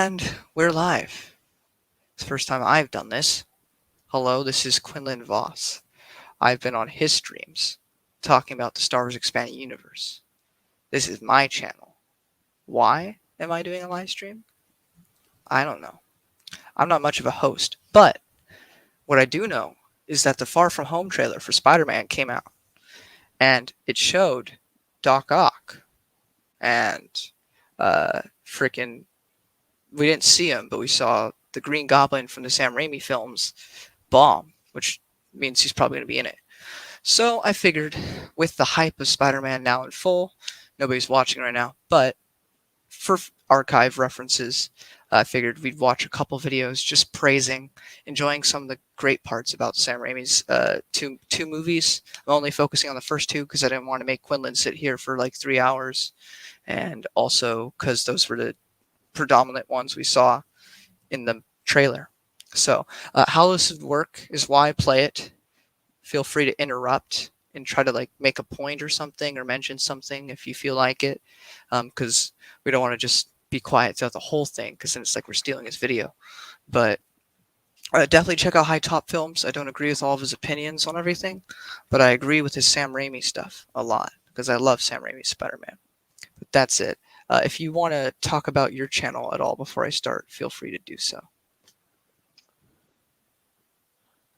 And we're live. It's the first time I've done this. Hello, this is Quinlan Voss. I've been on his streams talking about the Star Wars Expanded Universe. This is my channel. Why am I doing a live stream? I don't know. I'm not much of a host, but what I do know is that the Far From Home trailer for Spider-Man came out, and it showed Doc Ock and freaking we didn't see him, but we saw the Green Goblin from the Sam Raimi films bomb, which means he's probably going to be in it. So I figured with the hype of Spider-Man now in full, nobody's watching right now, but for archive references, I figured we'd watch a couple videos just praising, enjoying some of the great parts about Sam Raimi's two movies. I'm only focusing on the first two because I didn't want to make Quinlan sit here for like 3 hours, and also because those were the predominant ones we saw in the trailer. So how this would work is why I play it. Feel free to interrupt and try to like make a point or something or mention something if you feel like it, because we don't want to just be quiet throughout the whole thing because then it's like we're stealing his video. But definitely check out High Top Films. I don't agree with all of his opinions on everything, but I agree with his Sam Raimi stuff a lot because I love Sam Raimi's Spider-Man. But that's it. If you want to talk about your channel at all before I start, feel free to do so.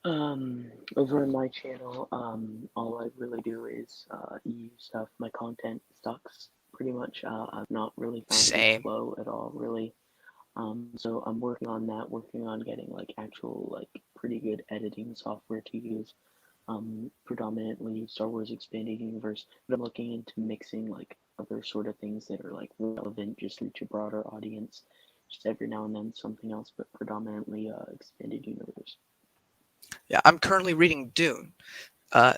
Over on my channel, all I really do is EU stuff. My content sucks pretty much. I've not really found Same. a flow at all, really. So I'm working on that, working on getting like actual like pretty good editing software to use. Predominantly Star Wars Expanded Universe, but I'm looking into mixing like other sort of things that are like relevant, just reach a broader audience. Just every now and then something else, but predominantly Expanded Universe. Yeah, I'm currently reading Dune,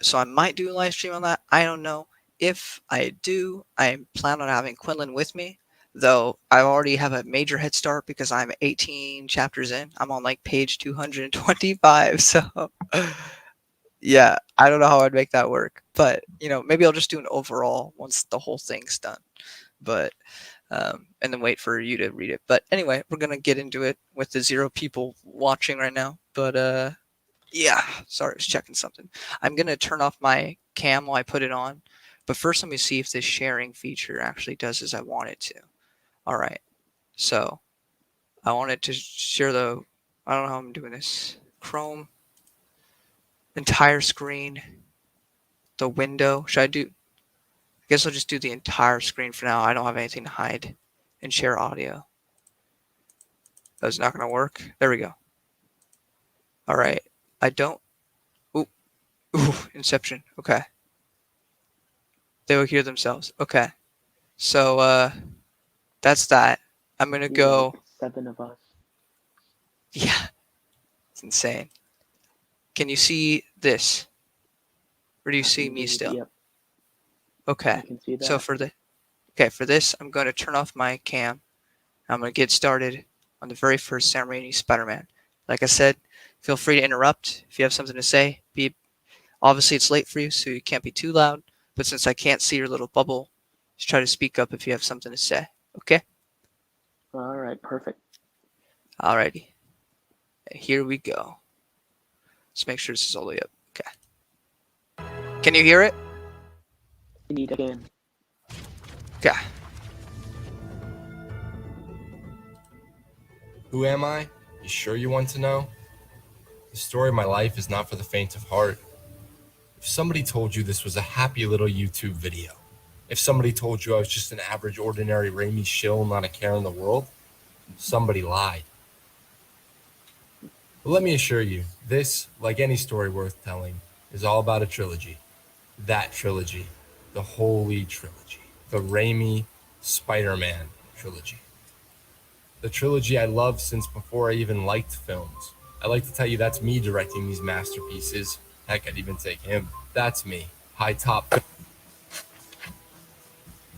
so I might do a live stream on that. I don't know. If I do, I plan on having Quinlan with me, though I already have a major head start because I'm 18 chapters in. I'm on like page 225, so yeah, I don't know how I'd make that work. But, maybe I'll just do an overall once the whole thing's done. But and then wait for you to read it. But anyway, we're gonna get into it with the 0 people watching right now. But yeah, sorry, I was checking something. I'm gonna turn off my cam while I put it on, but first let me see if this sharing feature actually does as I want it to. All right, so I wanted to share I don't know how I'm doing this. Chrome, entire screen, the window. Should I do? I guess I'll just do the entire screen for now. I don't have anything to hide, and share audio. That's not gonna work. There we go. All right, I don't. Ooh, Inception. Okay. They will hear themselves. Okay. So that's that. I'm gonna go. Like 7 of us. Yeah, it's insane. Can you see this? Or do you see me still? Yep. Okay. I can see that. So for this, I'm going to turn off my cam. I'm going to get started on the very first Sam Raimi Spider-Man. Like I said, feel free to interrupt if you have something to say. Obviously it's late for you, so you can't be too loud. But since I can't see your little bubble, just try to speak up if you have something to say. Okay? All right, perfect. Alrighty. Here we go. Let's make sure this is all the way up. Okay. Can you hear it? I need again. Okay. Who am I? You sure you want to know? The story of my life is not for the faint of heart. If somebody told you this was a happy little YouTube video, if somebody told you I was just an average, ordinary Raimi shill, not a care in the world, somebody lied. But let me assure you, this, like any story worth telling, is all about a trilogy. That trilogy. The Holy Trilogy. The Raimi Spider-Man trilogy. The trilogy I loved since before I even liked films. I like to tell you that's me directing these masterpieces. Heck, I'd even take him. That's me. High Top.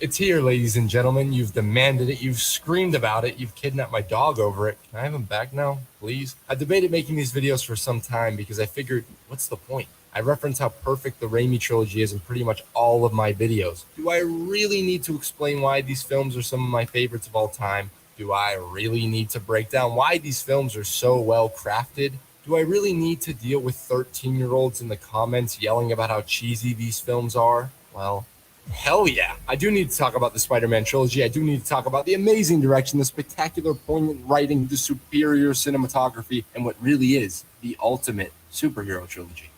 It's here, ladies and gentlemen. You've demanded it. You've screamed about it. You've kidnapped my dog over it. Can I have him back now, please? I debated making these videos for some time because I figured, what's the point? I reference how perfect the Raimi trilogy is in pretty much all of my videos. Do I really need to explain why these films are some of my favorites of all time? Do I really need to break down why these films are so well crafted? Do I really need to deal with 13-year-olds in the comments yelling about how cheesy these films are? Well, hell yeah. I do need to talk about the Spider-Man trilogy. I do need to talk about the amazing direction, the spectacular, poignant writing, the superior cinematography, and what really is the ultimate superhero trilogy.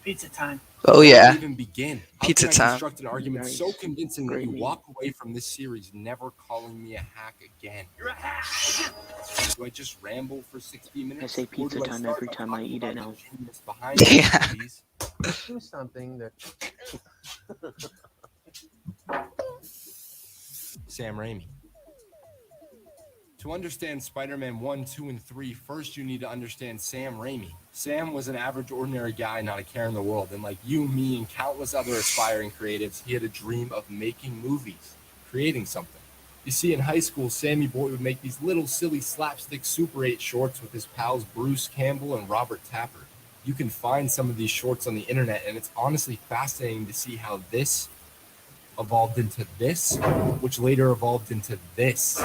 Pizza time. Oh Where do I yeah, even begin? How pizza can I time. construct an argument so Nice. convincing that Great you meat. walk away from this series never calling me a hack again? You're a hack. Do I just ramble for 60 minutes? I say Or pizza do I time start every by time I talking eat it about now. the genius behind these Yeah. movies? Do something that Sam Raimi. To understand Spider-Man 1, 2, and 3, first you need to understand Sam Raimi. Sam was an average, ordinary guy, not a care in the world. And like you, me, and countless other aspiring creatives, he had a dream of making movies, creating something. You see, in high school, Sammy Boy would make these little silly slapstick Super 8 shorts with his pals Bruce Campbell and Robert Tapper. You can find some of these shorts on the internet, and it's honestly fascinating to see how this evolved into this, which later evolved into this.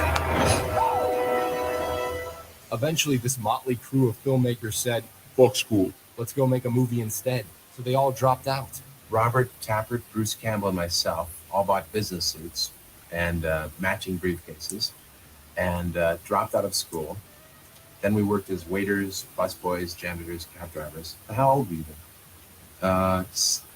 Eventually, this motley crew of filmmakers said, "Fuck school, let's go make a movie instead." So they all dropped out. Robert Tappert, Bruce Campbell, and myself all bought business suits and matching briefcases and dropped out of school. Then we worked as waiters, busboys, janitors, cab drivers. How old were you then?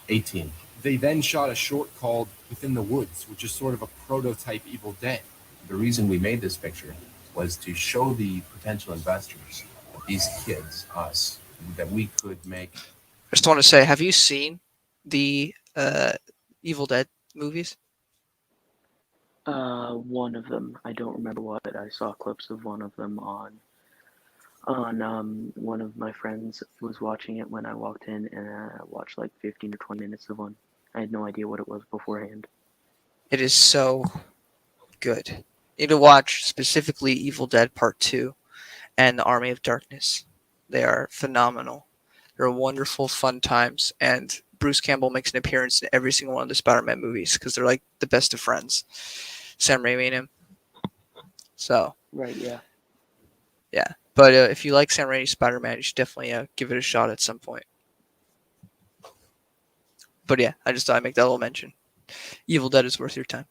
18. They then shot a short called Within the Woods, which is sort of a prototype Evil Dead. The reason we made this picture was to show the potential investors, these kids, us, that we could make. I just want to say, have you seen the Evil Dead movies? One of them. I don't remember what. I saw clips of one of them on one of my friends was watching it when I walked in, and I watched like 15 or 20 minutes of one. I had no idea what it was beforehand. It is so good. You need to watch specifically Evil Dead Part 2 and The Army of Darkness. They are phenomenal. They're wonderful, fun times, and Bruce Campbell makes an appearance in every single one of the Spider-Man movies because they're like the best of friends. Sam Raimi and him. So, Right, yeah. yeah. But if you like Sam Raimi's Spider-Man, you should definitely give it a shot at some point. But yeah, I just thought I'd make that little mention. Evil Dead is worth your time.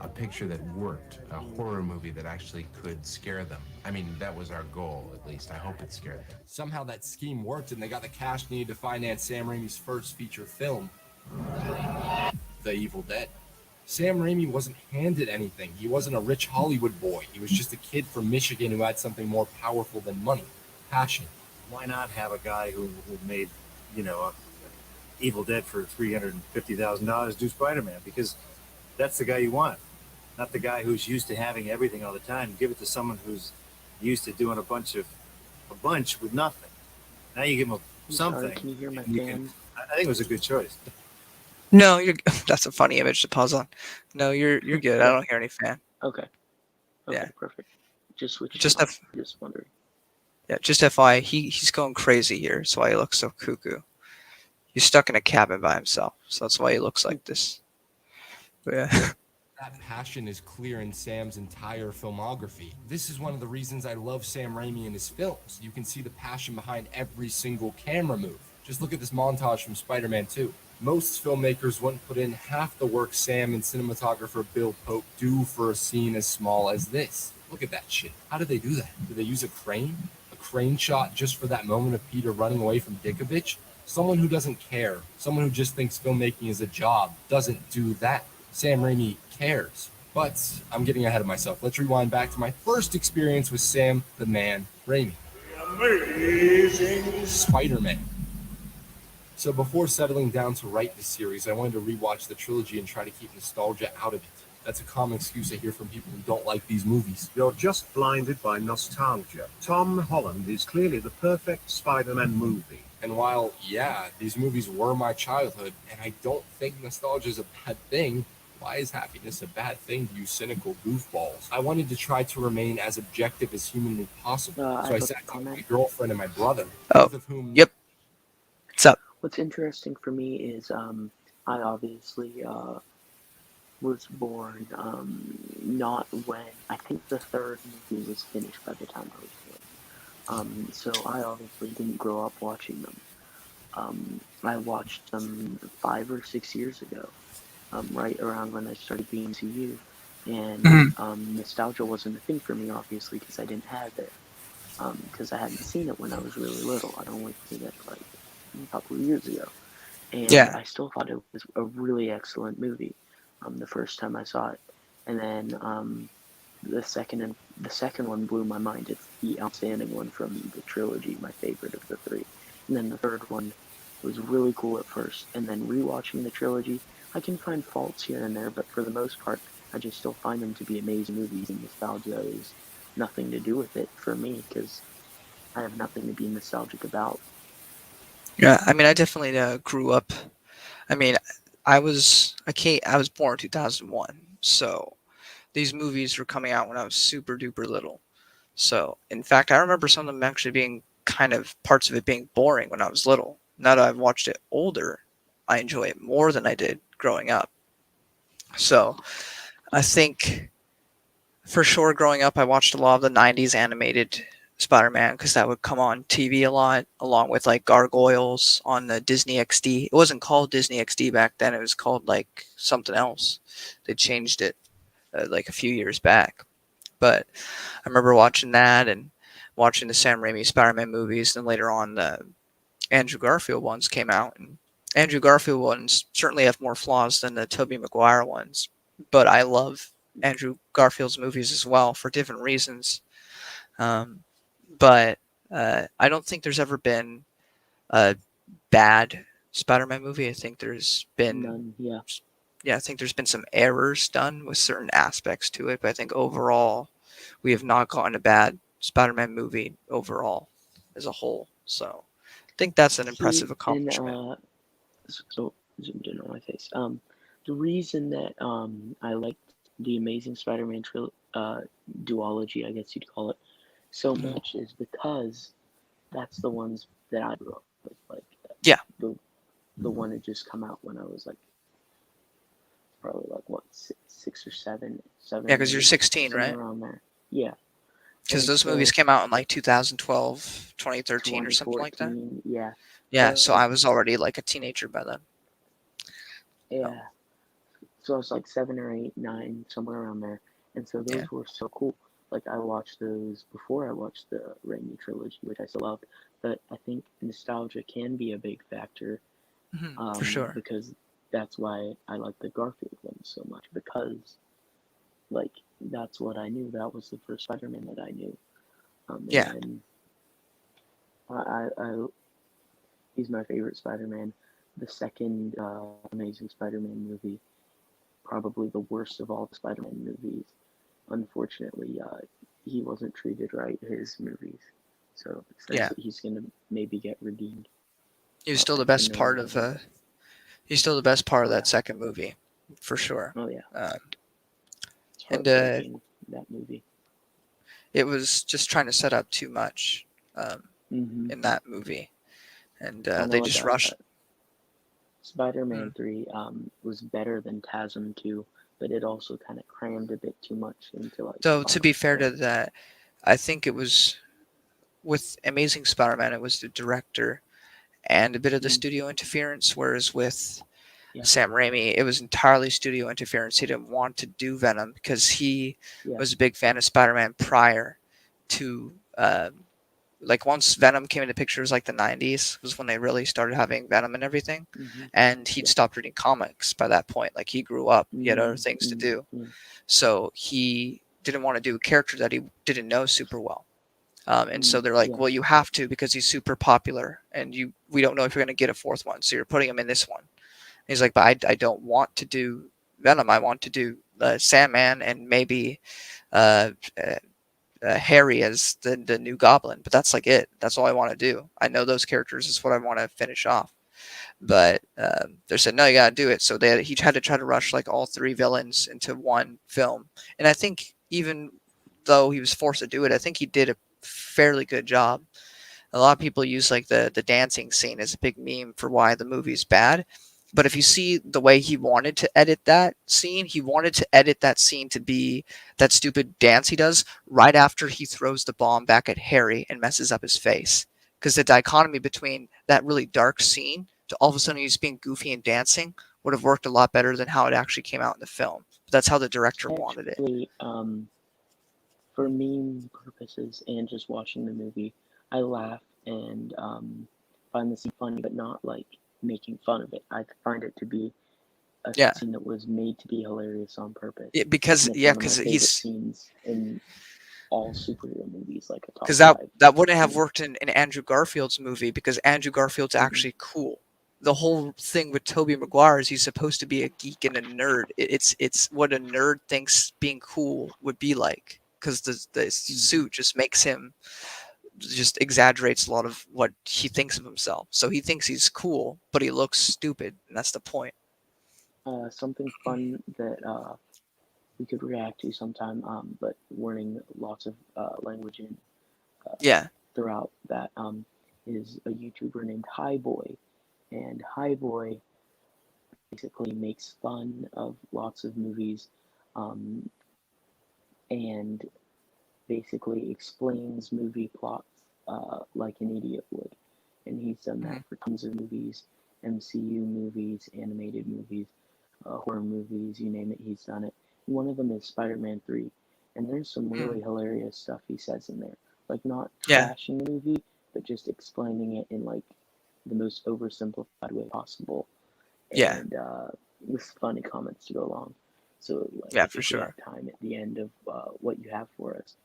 A picture that worked, a horror movie that actually could scare them. I mean, that was our goal, at least. I hope it scared them. Somehow that scheme worked, and they got the cash needed to finance Sam Raimi's first feature film, The Evil Dead. Sam Raimi wasn't handed anything. He wasn't a rich Hollywood boy. He was just a kid from Michigan who had something more powerful than money, passion. Why not have a guy who made, Evil Dead for $350,000 do Spider-Man? Because that's the guy you want, not the guy who's used to having everything all the time. Give it to someone who's used to doing a bunch with nothing. Now you give him something. Sorry, can you hear my and fan? I think it was a good choice. No, you're. That's a funny image to pause on. No, you're good. I don't hear any fan. Okay. Okay, Yeah. perfect. Just switch. Just just wondering. Yeah, just FYI, he's going crazy here. That's why he looks so cuckoo. He's stuck in a cabin by himself, so that's why he looks like this. But yeah. That passion is clear in Sam's entire filmography. This is one of the reasons I love Sam Raimi and his films. You can see the passion behind every single camera move. Just look at this montage from Spider-Man 2. Most filmmakers wouldn't put in half the work Sam and cinematographer Bill Pope do for a scene as small as this. Look at that shit. How did they do that? Did they use a crane? A crane shot just for that moment of Peter running away from Dickovich? Someone who doesn't care, someone who just thinks filmmaking is a job, doesn't do that. Sam Raimi cares. But I'm getting ahead of myself. Let's rewind back to my first experience with Sam the Man Raimi. Amazing Spider-Man. So before settling down to write this series, I wanted to rewatch the trilogy and try to keep nostalgia out of it. That's a common excuse I hear from people who don't like these movies. You're just blinded by nostalgia. Tom Holland is clearly the perfect Spider-Man movie. And while, yeah, these movies were my childhood, and I don't think nostalgia is a bad thing, why is happiness a bad thing to you cynical goofballs? I wanted to try to remain as objective as humanly possible. So I sat down with my girlfriend and my brother, both of whom... Yep. What's up? What's interesting for me is I obviously was born not when I think the third movie was finished by the time I was born. So I obviously didn't grow up watching them. I watched them 5 or 6 years ago, right around when I started being CU, and Mhm. nostalgia wasn't a thing for me, obviously, because I didn't have it, because I hadn't seen it when I was really little. I'd only seen it like a couple of years ago, and Yeah. I still thought it was a really excellent movie, the first time I saw it, and then the second one blew my mind. It's the outstanding one from the trilogy, my favorite of the three. And then the third one was really cool at first, and then rewatching the trilogy, I can find faults here and there, but for the most part, I just still find them to be amazing movies, and nostalgia is nothing to do with it for me because I have nothing to be nostalgic about. Yeah. I mean, I definitely grew up. I mean, I was born in 2001, so these movies were coming out when I was super duper little. So, in fact, I remember some of them actually being kind of parts of it being boring when I was little. Now that I've watched it older, I enjoy it more than I did growing up. So, I think for sure growing up, I watched a lot of the 90s animated Spider-Man because that would come on TV a lot, along with like Gargoyles on the Disney XD. It wasn't called Disney XD back then, it was called like something else. They changed it like a few years back. But I remember watching that and watching the Sam Raimi Spider-Man movies. Then later on, the Andrew Garfield ones came out, and Andrew Garfield ones certainly have more flaws than the Tobey Maguire ones. But I love Andrew Garfield's movies as well for different reasons. Um, but I don't think there's ever been a bad Spider-Man movie. I think there's been None, yeah. yeah, I think there's been some errors done with certain aspects to it, but I think overall we have not gotten a bad Spider-Man movie overall as a whole. So I think that's an See, impressive and accomplishment. so zoomed in on my face. The reason that I liked the Amazing Spider-Man duology, I guess you'd call it, so Mhm. much is because that's the ones that I grew up with. Like Yeah, the the one that just come out when I was like probably like what 6 or 7, yeah, 7 or because you're 8, 16, somewhere right? around there. Yeah, Because and those movies so came out in like 2012, 2013, or something like that. 2014, yeah. Yeah, so So I was already like a teenager by then. Oh, yeah, so I was like 7 or 8, 9, somewhere around there. And so yeah, those were so cool. Like I watched those before I watched the Raimi trilogy, which I still loved. But I think nostalgia can be a big factor, for sure. because that's why I like the Garfield ones so much because like that's what I knew. That was the first Spider-Man that I knew. And Yeah, then I he's my favorite Spider-Man. The second Amazing Spider-Man movie, probably the worst of all the Spider-Man movies. Unfortunately, he wasn't treated right his movies. So it says yeah. that he's gonna maybe get redeemed. He was still the To best no part of avail. he's still the best part of Oh that yeah, second movie, for sure. oh yeah, Um, it's and heartbreaking that movie. it was just trying to set up too much Hmm. in that movie, and Kind of they like just rushed. Spider-Man Mm. 3 was better than TASM 2, but it also kind of crammed a bit too much into like Though to 5 be fair to films. that, I think it was with Amazing Spider-Man, it was the director and a bit of the Mm, studio interference, whereas with yeah, Sam Raimi, it was entirely studio interference. He didn't want to do Venom because he yeah, was a big fan of Spider-Man prior to like once Venom came into pictures, like the 90s was when they really started having Venom and everything, hmm, and he'd yeah, stopped reading comics by that point. Like he grew up, he had other mm, things to mm, do, mm, so he didn't want to do a character that he didn't know super well. And so mm, they're like, yeah, well, you have to because he's super popular, and we don't know if you're going to get a fourth one, so you're putting him in this one. And he's like, but I don't want to do Venom. I want to do Sandman and maybe uh, uh, Harry as the new Goblin. But that's like it. That's all I want to do. I know those characters is what I want to finish off. But they said no, you gotta do it. So he had to try to rush like all three villains into one film. And I think even though he was forced to do it, I think he did a fairly good job. A lot of people use like the dancing scene as a big meme for why the movie's bad. But if you see the way he wanted to edit that scene, he wanted to edit that scene to be that stupid dance he does right after he throws the bomb back at Harry and messes up his face. Because the dichotomy between that really dark scene to all of a sudden he's being goofy and dancing would have worked a lot better than how it actually came out in the film. But that's how the director wanted it. Actually, for meme purposes and just watching the movie, I laugh and find the scene funny, but not like making fun of it. I find it to be a Yeah. scene that was made to be hilarious on purpose. Because And it's yeah, one of my because favorite he's scenes in all superhero movies, like a top because that 5. that wouldn't have worked in Andrew Garfield's movie because Andrew Garfield's actually cool. The whole thing with Tobey Maguire is he's supposed to be a geek and a nerd. It's what a nerd thinks being cool would be like because the suit just makes him just exaggerates a lot of what he thinks of himself. So he thinks he's cool, but he looks stupid, and that's the point. Something fun that we could react to sometime, but warning lots of language in Yeah. throughout that is a YouTuber named Highboy, and Highboy basically makes fun of lots of movies, um, and basically explains movie plots like an idiot would. And he's done that for tons of movies, MCU movies, animated movies, horror movies, you name it, he's done it. One of them is Spider-Man 3, and there's some really hilarious stuff he says in there. Like, not Yeah. trashing the movie, but just explaining it in, like, the most oversimplified way possible. Yeah. And with funny comments to go along. So, like, Yeah, for if you sure. have time at the end of what you have for us,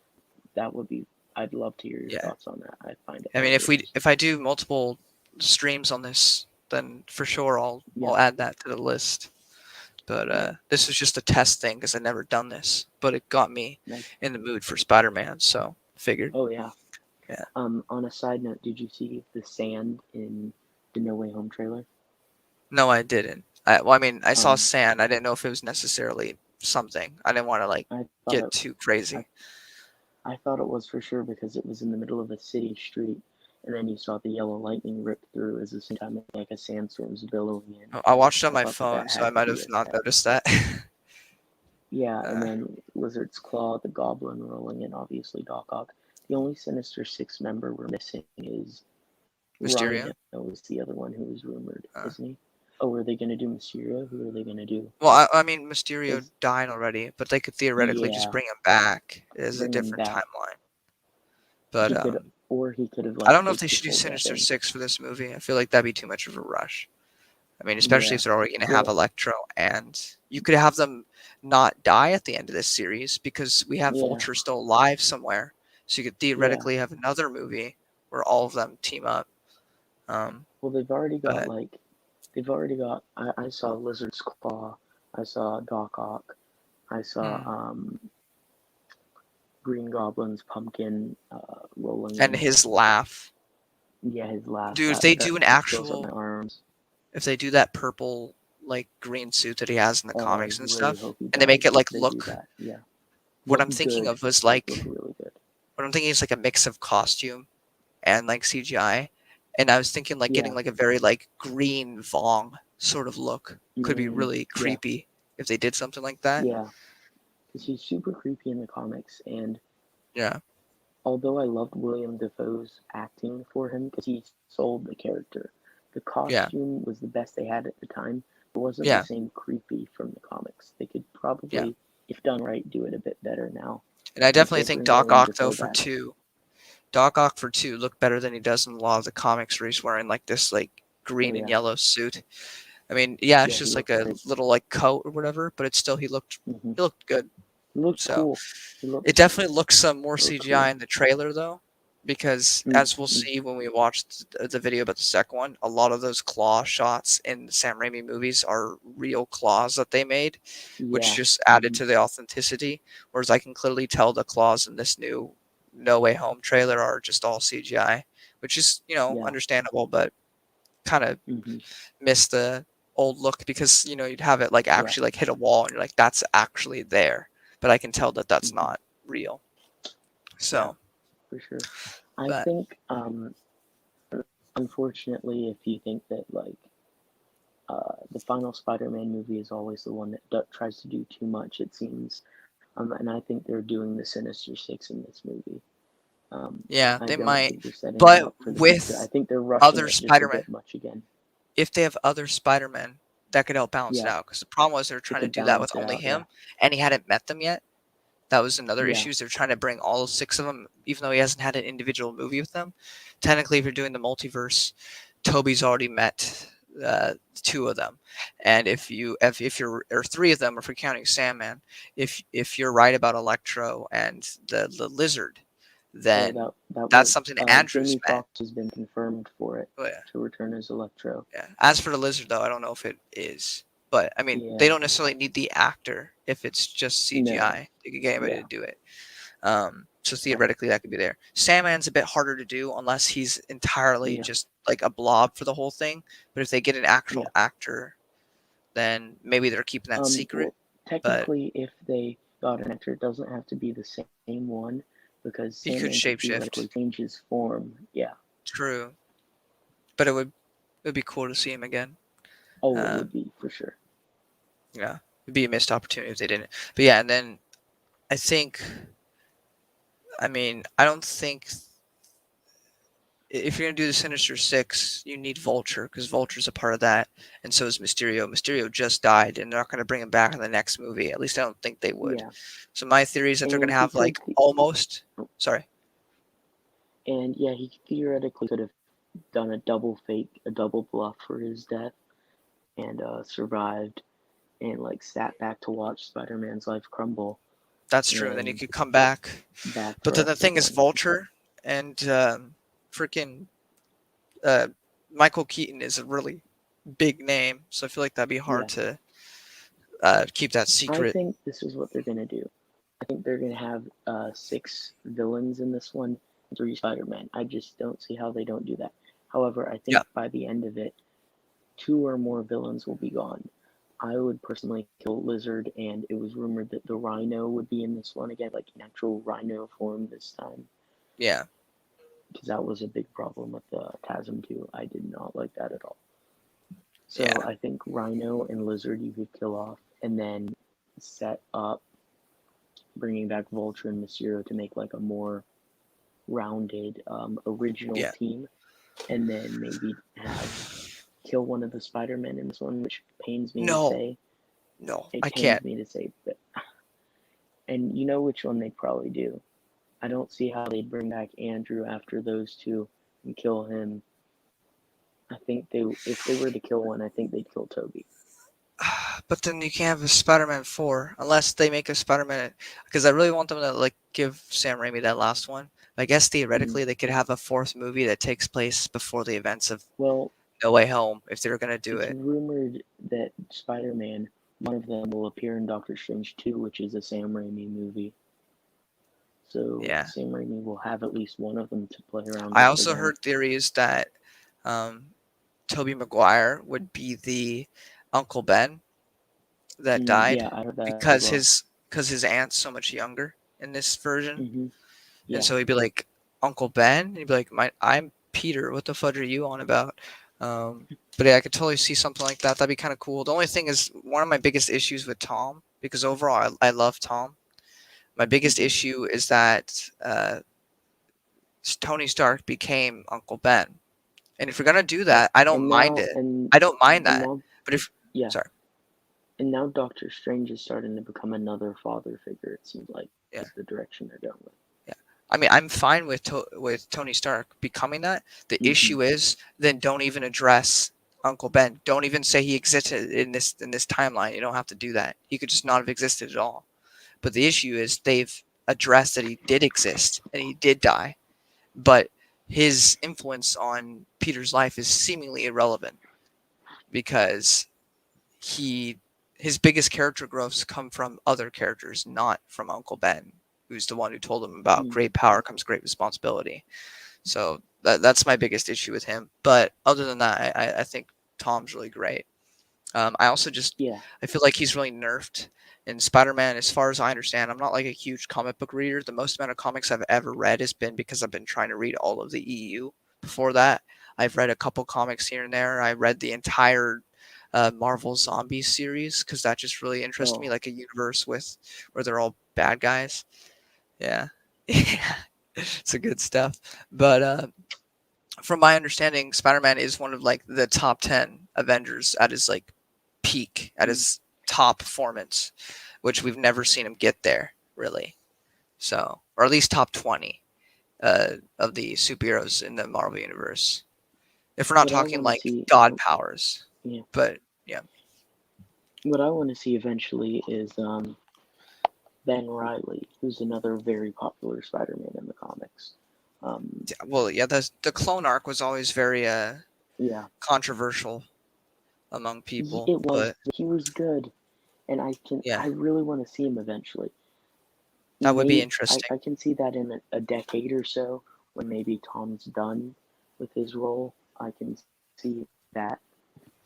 that would be, I'd love to hear your Yeah. thoughts on that. I find it I mean, hilarious. if I do multiple streams on this, then for sure I'll add that to the list. But this was just a test thing because I've never done this, but it got me Nice. in the mood for Spider-Man, so figured. Oh yeah. Yeah. On a side note, did you see the sand in the No Way Home trailer? No, I didn't. I mean, I saw Um, sand. I didn't know if it was necessarily something. I didn't want to like I thought get it, too crazy. I thought it was for sure because it was in the middle of a city street, and then you saw the yellow lightning rip through as the same time like a sandstorm's billowing in. I watched it on I my thought phone, that so I had to might be have a not test. noticed that. Yeah, and then Lizard's Claw, the Goblin rolling in, obviously Doc Ock. The only Sinister Six member we're missing is Mysterio. Rhino is the other one who was rumored, isn't he? Oh, are they gonna do Mysterio? Who are they gonna do? Well, I mean, Mysterio died already, but they could theoretically just Yeah, bring him back as a bring him different back. timeline. But He could, or he could have like I don't know if faked they his should do whole Sinister death in. Six for this movie. I feel like that'd be too much of a rush. I mean, especially Yeah. if they're already going to have Well, Electro, and you could have them not die at the end of this series because we have yeah, Vulture still alive somewhere. So you could yeah. theoretically have another movie where all of them team up. Well, they've already got but I saw Lizard's Claw, I saw Doc Ock, I saw Green Goblin's pumpkin rolling and in. his laugh. Yeah, his laugh. Dude, if they do an chills up my actual, arms. if they do that purple like green suit that he has in the Oh, I comics and really stuff, hope he and they make does it like if they do look. that. Yeah. What Look I'm thinking good. of was Look like, really good. what I'm thinking is like a mix of costume and like CGI, and I was thinking like getting Yeah. like a very like green Vong sort of look could be really Yeah. creepy if they did something like that. Yeah, because he's super creepy in the comics, and Yeah, although I loved William Defoe's acting for him because he sold the character, the yeah, costume was the best they had at the time. It wasn't yeah, the same creepy from the comics. They could yeah. probably, if done right, do it a bit better now. And I And definitely so think bring Doc William Ock though Defoe for back. two. Doc Ock for two looked better than he does in a lot of the comics where he's wearing like this like green and yeah. yellow suit. I mean, yeah, it's Yeah, he just like looked a great. little like coat or whatever, but it's still he looked good. He looked So cool. He looked it definitely looks some more really CGI cool. in the trailer though, because as we'll see when we watch the video about the second one, a lot of those claw shots in the Sam Raimi movies are real claws that they made, which Yeah. just added to the authenticity. Whereas I can clearly tell the claws in this new No Way Home trailer are just all CGI, which is Yeah. understandable, but kind of Mm-hmm. miss the old look because you'd have it like actually like hit a wall and you're like that's actually there, but I can tell that that's not real. So for sure. I but think unfortunately if you think that like the final Spider-Man movie is always the one that tries to do too much, it seems. And I think they're doing the Sinister Six in this movie. Yeah, I they don't might, think they're setting it but up for the future. I with think they're rushing other it just a Spider-Man, bit much again. if they have other Spider-Man, that could help balance it Yeah, out. Because the problem was they were it trying to could do that with balance it only out. Yeah, him, and he hadn't met them yet. That was another yeah, issue. They're trying to bring all 6 of them, even though he hasn't had an individual movie with them. Technically, if you're doing the multiverse, Toby's already met 2 of them, and if you're or 3 of them, if we're counting Sandman, if you're right about Electro and the Lizard, Oh, then that that's was something Andrew's Jamie met. Foxx has been confirmed for it Oh, yeah. to return as Electro. Yeah. As for the Lizard, though, I don't know if it is. But I mean, they Yeah, don't necessarily need the actor if it's just no, CGI. They could get anybody yeah, to do it. So right, theoretically, that could be there. Sandman's a bit harder to do unless he's entirely yeah, just like a blob for the whole thing. But if they get an actual yeah. actor, then maybe they're keeping that secret. Well, But technically, if they got an actor, it doesn't have to be the same one because he could Sandman could theoretically shapeshift. change his form. Yeah. True. But it would be cool to see him again. Oh, it Uh, would be for sure. yeah. It'd be a missed opportunity if they didn't. But yeah, and then I think. I mean, I don't think if you're gonna do the Sinister Six, you need Vulture because Vulture's a part of that, and so is Mysterio. Mysterio just died, and they're not gonna bring him back in the next movie. At least I don't think they would. Yeah, So my theory is that they're gonna and have like almost. Sorry. and yeah, he theoretically could have done a double fake, a double bluff for his death, and survived, and like sat back to watch Spider-Man's life crumble, That's true. And then he and could come back. back But for then the Episode thing is, 1. Vulture and freaking uh, Michael Keaton is a really big name, so I feel like that'd be hard Yeah, to keep that I secret. think this is what they're gonna do. I think they're gonna have 6 villains in this one, 3 Spider-Man. I just don't see how they don't do that. However, I Yeah. think by the end of it, 2 or more villains will be gone. I would personally kill Lizard, and it was rumored that the Rhino would be in this one again, like in actual Rhino form this time, Yeah. because that was a big problem with the TASM 2. I did not like that at all. So Yeah. I think Rhino and Lizard you could kill off, and then set up bringing back Vulture and Mysterio to make like a more rounded original Yeah. team, and then maybe have kill one of the Spider-Men in this one, which pains me to No. say. No, It I pains can't. me to say, but and you know which one they'd probably do. I don't see how they'd bring back Andrew after those 2 and kill him. I think if they were to kill one, I think they'd kill Toby. But then you can't have a Spider-Man 4 unless they make a Spider-Man, because I really want them to like give Sam Raimi that last one. I guess theoretically they could have a 4th movie that takes place before the events of Well, No Way Home if they were gonna do it's it. rumored that Spider-Man, one of them, will appear in Doctor Strange 2, which is a Sam Raimi movie. So Yeah. Sam Raimi will have at least one of them to play around I with also again. heard theories that Tobey Maguire would be the Uncle Ben that died Yeah, I heard that because as his aunt's so much younger in this version. well. Yeah, And so he'd be like, Uncle Ben? And he'd be like, I'm Peter. What the fudge are you on about? But yeah, I could totally see something like that. That'd be kind of cool. The only thing is, one of my biggest issues with Tom, because overall I love Tom. My biggest issue is that Tony Stark became Uncle Ben. And if you're going to do that, I don't mind it. I don't mind that. Now, But if, yeah, sorry. and now Doctor Strange is starting to become another father figure. It seems like Yeah. is the direction they're going with. I mean, I'm fine with Tony Stark becoming that. The issue is, then don't even address Uncle Ben. Don't even say he existed in this timeline. You don't have to do that. He could just not have existed at all. But the issue is they've addressed that he did exist and he did die, but his influence on Peter's life is seemingly irrelevant because his biggest character growths come from other characters, not from Uncle Ben, who's the one who told him about great power comes great responsibility. So that's my biggest issue with him. But other than that, I think Tom's really great. I also just I feel like he's really nerfed. In Spider-Man, as far as I understand, I'm not like a huge comic book reader. The most amount of comics I've ever read has been because I've been trying to read all of the EU. Before that, I've read a couple comics here and there. I read the entire Marvel zombie series because that just really interests me, Oh, like a universe with where they're all bad guys. Yeah, yeah, it's a good stuff. But from my understanding, Spider-Man is one of like the top 10 Avengers at his like peak, at mm, his top performance, which we've never seen him get there really. So, or at least top 20 of the superheroes in the Marvel universe. If we're not what I talking want to like see, god powers, yeah, but yeah. what I want to see eventually is Ben Riley, who's another very popular Spider-Man in the comics. Um, Well, yeah, the clone arc was always very yeah, controversial among people, it was, but but he was good, and yeah, I really want to see him eventually. that would be Maybe interesting. I can see that in a decade or so, when maybe Tom's done with his role. I can see that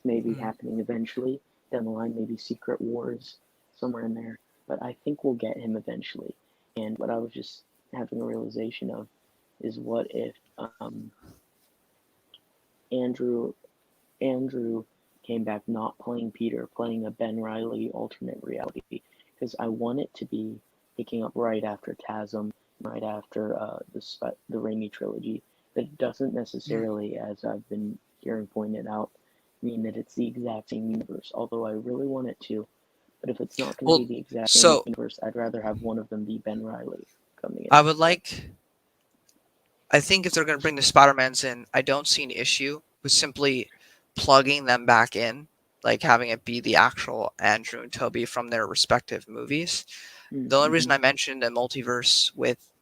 maybe Mhm. happening eventually down the line, maybe Secret Wars somewhere in there. But I think we'll get him eventually. And what I was just having a realization of is what if Andrew Andrew came back not playing Peter, playing a Ben Riley alternate reality, because I want it to be picking up right after Chasm, right after the Raimi trilogy. But it doesn't Mhm. necessarily, as I've been hearing pointed out, mean that it's the exact same universe. Although I really want it to. But if it's not going to be Well, the exact same so universe, I'd rather have one of them be Ben Riley coming I in. would like. I think if they're going to bring the Spider-Mans in, I don't see an issue with simply plugging them back in, like having it be the actual Andrew and Toby from their respective movies. The only Mm-hmm. reason I mentioned a multiverse with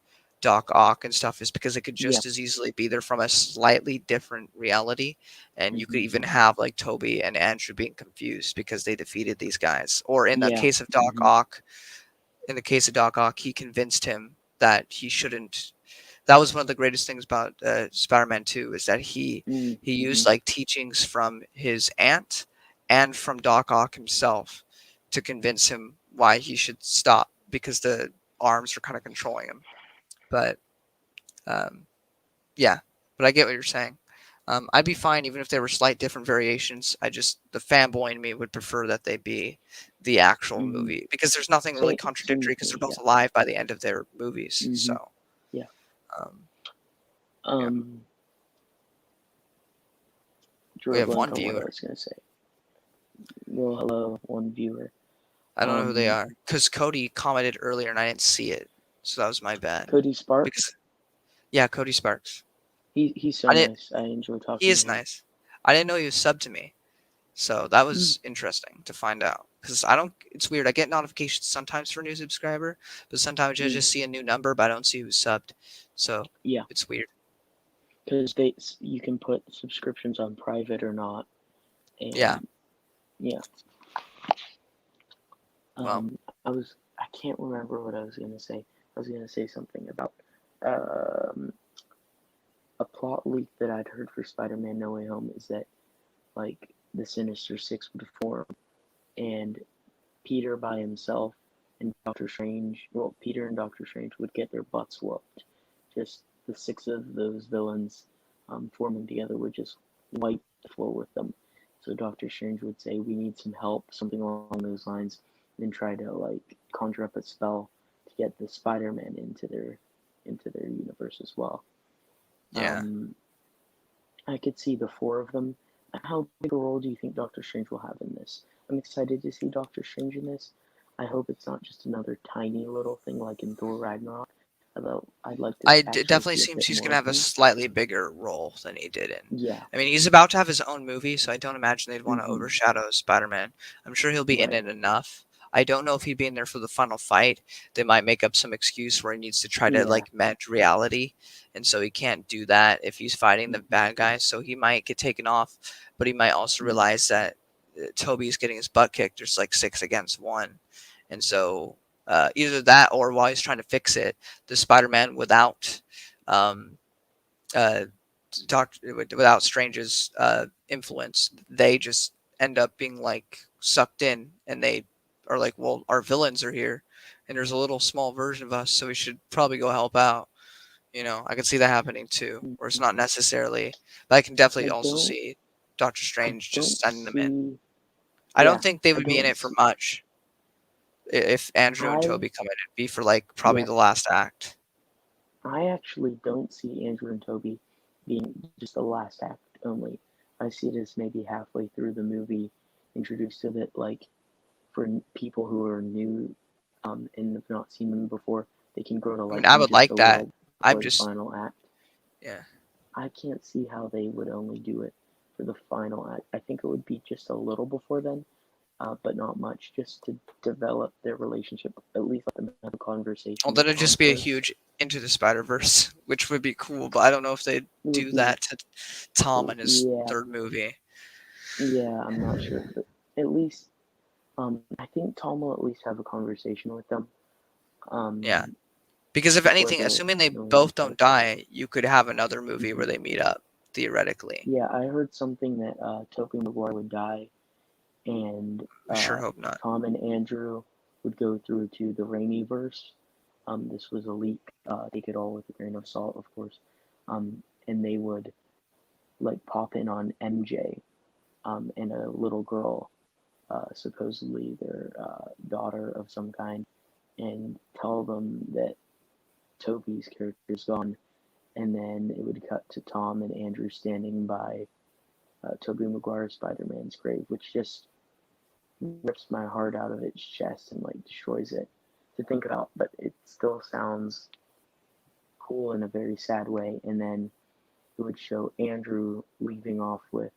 Doc Ock and stuff is because it could Yeah. just as easily be there from a slightly different reality, and you could Mm-hmm. even have like Toby and Andrew being confused because they defeated these guys. Or in the Yeah. case of Doc Mm-hmm. Ock, he convinced him that he shouldn't. That was one of the greatest things about Spider-Man 2 is that he Mm-hmm. used like teachings from his aunt and from Doc Ock himself to convince him why he should stop because the arms are kind of controlling him. But um, yeah, but I get what you're saying. I'd be fine even if there were slight different variations. The fanboy in me would prefer that they be the actual Mm-hmm. movie because there's nothing really Same contradictory with because they're me. both Yeah. alive by the end of their movies. Mm-hmm. So Yeah. um, yeah, Um, we drew a have blank one on what I viewer. was gonna say. Well, hello, one viewer. I don't know who they Um, are because Cody commented earlier and I didn't see it, so that was my bad. Cody Sparks. Because yeah, Cody Sparks. He's so I didn't. nice. I enjoy He talking to is him. nice. I didn't know he was subbed to me. So that Mm, was interesting to find out because I don't. It's weird. I get notifications sometimes for a new subscriber, but sometimes I mm, just see a new number, but I don't see who's subbed. So yeah, it's weird. because you can put subscriptions on private or not, Yeah. and yeah. Well. I can't remember what I was gonna say. I was gonna say something about um a plot leak that I'd heard for Spider-Man No Way Home is that like the Sinister Six would form and Peter by himself and Doctor Strange, well, Peter and Doctor Strange would get their butts whooped. Just the six of those villains forming together would just wipe the floor with them. So Doctor Strange would say, "We need some help," something along those lines, and try to like conjure up a spell to get the Spider-Man into their universe as well. Yeah. Um, I could see the four of them. How big a role do you think Doctor Strange will have in this? I'm excited to see Doctor Strange in this. I hope it's not just another tiny little thing like in Thor Ragnarok, although I'd like to It actually definitely see a seems bit he's more gonna of have a him. slightly bigger role than he did in. Yeah. I mean, he's about to have his own movie, so I don't imagine they'd want to Mm-hmm. overshadow Spider-Man. I'm sure he'll be in Right. it enough. I don't know if he'd be in there for the final fight. They might make up some excuse where he needs to try to Yeah. like match reality, and so he can't do that if he's fighting the Mm-hmm. bad guys. So he might get taken off, but he might also Mm-hmm. realize that Toby's getting his butt kicked. There's like 6 against 1, and so either that or while he's trying to fix it, the Spider-Man without um, uh, without Strange's influence, they just end up being like sucked in, and they are like, "Well, our villains are here, and there's a little small version of us, so we should probably go help out." I can see that happening too, where it's Mm-hmm. not necessarily, but I can definitely I also don't. see Doctor I Strange don't just sending them in. see. I Yeah, don't think they I would be in don't. it for much. If Andrew and I Toby come in, it'd be for like probably yeah, the last act. I actually don't see Andrew and Toby being just the last act only. I see it as maybe halfway through the movie, introduced to it, like for people who are new, and have not seen them before, they can grow to I mean, like I them would just like a that. little I'm before the just final act. yeah. I can't see how they would only do it for the final act. I think it would be just a little before then, but not much, just to develop their relationship. At least let them have a Well, conversation then with it'd Tom just be a first. huge Into the Spider-Verse, which would be cool, but I don't know if they'd It would do be, that to Tom in his yeah, third movie. yeah. I'm not sure, but at least, I think Tom will at least have a conversation with them, Yeah. um, Because if before anything, the assuming they movie both don't starts. die, you could have another movie Hmm. where they meet up, theoretically. Yeah, I heard something that Tobey Maguire would die, and I sure hope not. Tom and Andrew would go through to the Raimi verse. This was a leak. Take it all with a grain of salt, of course. And they would like pop in on MJ, and a little girl, supposedly their daughter of some kind, and tell them that Toby's character is gone. And then it would cut to Tom and Andrew standing by Tobey Maguire's Spider-Man's grave, which just rips my heart out of its chest and like destroys it to think about, but it still sounds cool in a very sad way. And then it would show Andrew leaving off with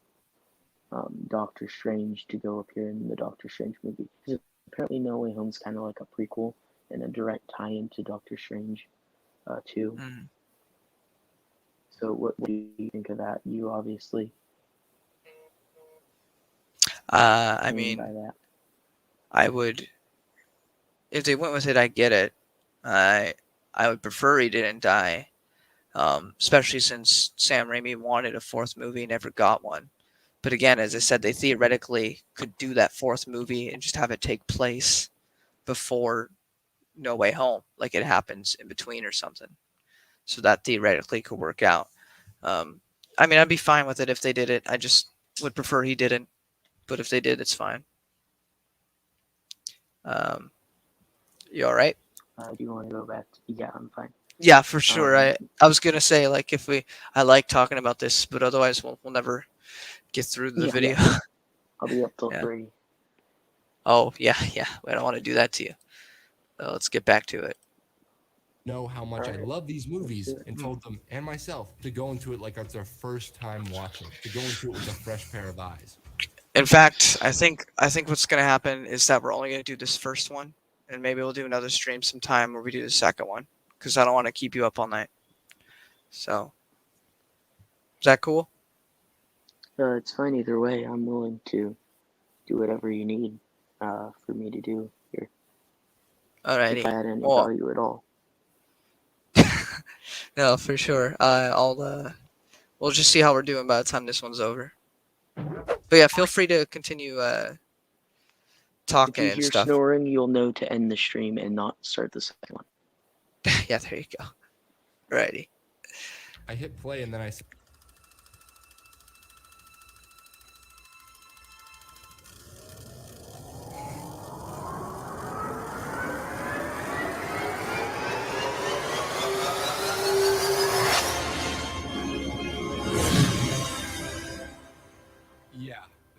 Doctor Strange to go appear in the Doctor Strange movie. Because apparently No Way Home's kind of like a prequel and a direct tie-in to Doctor Strange 2. Mm. So what do you think of that? You obviously I stand by mean, that. I would if they went with it, I get it. I I would prefer he didn't die, especially since Sam Raimi wanted a fourth movie, never got one. But again, as I said, they theoretically could do that fourth movie and just have it take place before No Way Home, like it happens in between or something. So that theoretically could work out. Um, I mean, I'd be fine with it if they did it. I just would prefer he didn't. But if they did, it's fine. Um, you all right? Do you want to go back? Yeah, I'm fine. Yeah, for sure. Um, I was gonna say like if we I like talking about this, but otherwise we'll never get through the yeah, video. I'll be up till Yeah. 3. Oh yeah, yeah. I don't want to do that to you. Let's get back to it. Know how much I Alright, love these movies do it. and told them and myself to go into it like it's our first time watching, to go into it with a fresh pair of eyes. In fact, I think what's gonna happen is that we're only gonna do this first one, and maybe we'll do another stream sometime where we do the second one, because I don't want to keep you up all night. So, is that cool? It's fine either way. I'm willing to do whatever you need for me to do here, if Alrighty. I had any Well, value at all. no, for sure. We'll just see how we're doing by the time this one's over. But yeah, feel free to continue If talking you and hear stuff. snoring, you'll know to end the stream and not start the second one. Yeah, there you go. Alrighty. I hit play and then I said, yeah,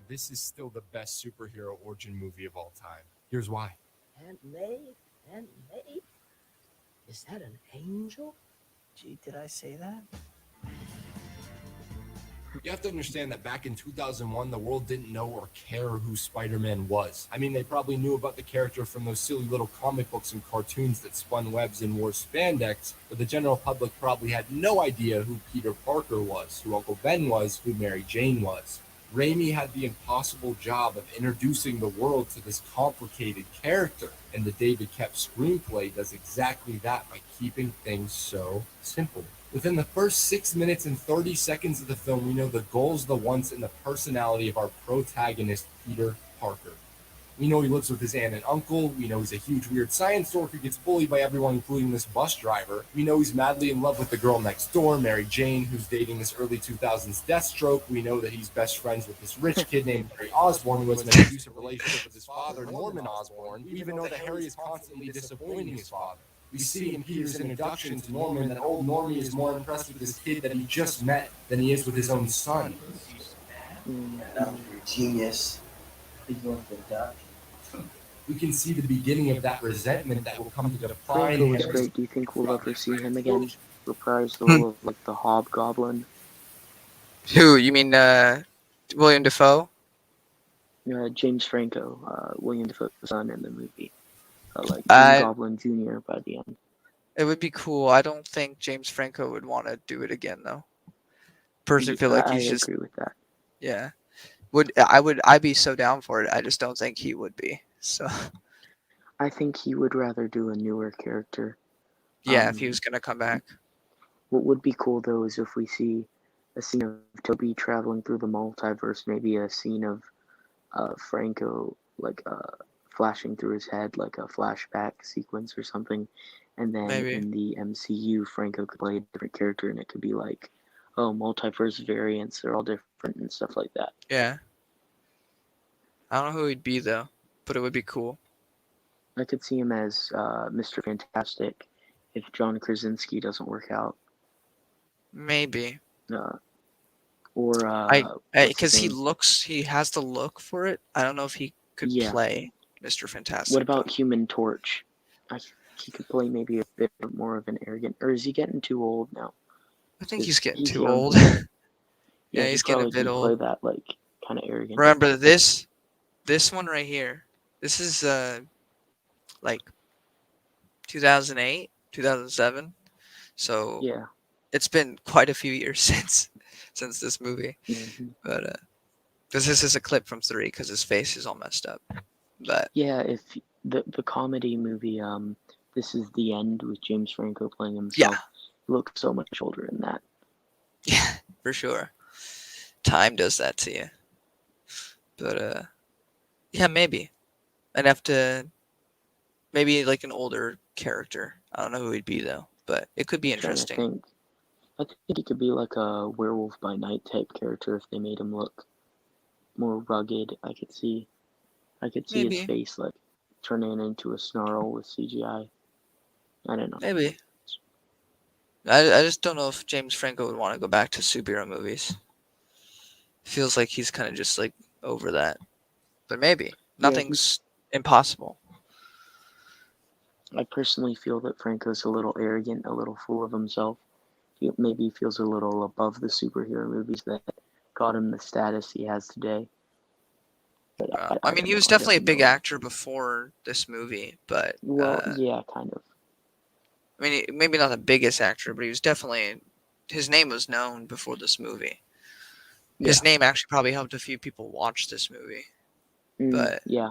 this is still the best superhero origin movie of all time. Here's why. Aunt May? Aunt May? Is that an angel? Gee, did I say that? You have to understand that back in 2001, the world didn't know or care who Spider-Man was. I mean, they probably knew about the character from those silly little comic books and cartoons that spun webs and wore spandex, but the general public probably had no idea who Peter Parker was, who Uncle Ben was, who Mary Jane was. Raimi had the impossible job of introducing the world to this complicated character, and the David Koepp screenplay does exactly that by keeping things so simple. Within the first 6 minutes and 30 seconds of the film, we know the goals, the wants, and the personality of our protagonist, Peter Parker. We know he lives with his aunt and uncle. We know he's a huge weird science dork who gets bullied by everyone, including this bus driver. We know he's madly in love with the girl next door, Mary Jane, who's dating this early 2000s Deathstroke. We know that he's best friends with this rich kid named Harry Osborn, who has an abusive relationship with his father, Norman Osborn. We even know that Harry is constantly disappointing his father. We see in Peter's introduction to Norman that old Normie is more impressed with this kid that he just met than he is with his own son. You're a genius. He's going to adopt you. We can see the beginning of that resentment that will come to define Franco him. was great. Do you think we'll ever see him again reprise the role of like the Hobgoblin? Who? You mean William Defoe? James Franco, William Defoe's son in the movie, like I- Goblin Jr. by the end. It would be cool. I don't think James Franco would want to do it again, though. Personally, feel like I he's just agree with that. yeah. I'd be so down for it. I just don't think he would be. So I think he would rather do a newer character. yeah, if he was gonna come back. What would be cool though is if we see a scene of Toby traveling through the multiverse, maybe a scene of Franco like flashing through his head, like a flashback sequence or something, and then Maybe. in the MCU, Franco could play a different character, and it could be like, oh, multiverse variants, they're all different and stuff like that. Yeah. I don't know who he'd be though, but it would be cool. I could see him as Mr. Fantastic if John Krasinski doesn't work out. Maybe. Or Because he has the look for it. I don't know if he could Yeah. play Mr. Fantastic. What about though. Human Torch? He could play maybe a bit more of an arrogant, or is he getting too old now? I think he's getting too young. old. Yeah, he he's getting a probably bit can old. Play that like kind of arrogant. Remember this one right here. This is like 2008, 2007. So Yeah. it's been quite a few years since this movie. Mm-hmm. But because this is a clip from 3 because his face is all messed up. But Yeah, if the comedy movie, This Is the End with James Franco playing himself, Yeah. he looks so much older in that. yeah, for sure. Time does that to you. But yeah, maybe. I'd have to maybe like an older character. I don't know who he'd be though, but it could be I'm trying to interesting. think. I think he could be like a Werewolf by Night type character if they made him look more rugged. I could see Maybe. his face like turning into a snarl with CGI. I don't know. Maybe. I just don't know if James Franco would want to go back to superhero movies. Feels like he's kind of just like over that. But maybe. Nothing's impossible. I personally feel that Franco's a little arrogant, a little full of himself. Maybe he feels a little above the superhero movies that got him the status he has today. But I mean, he was definitely a big actor before this movie, but Well, yeah, kind of. I mean, maybe not the biggest actor, but he was definitely his name was known before this movie. His name actually probably helped a few people watch this movie. But yeah,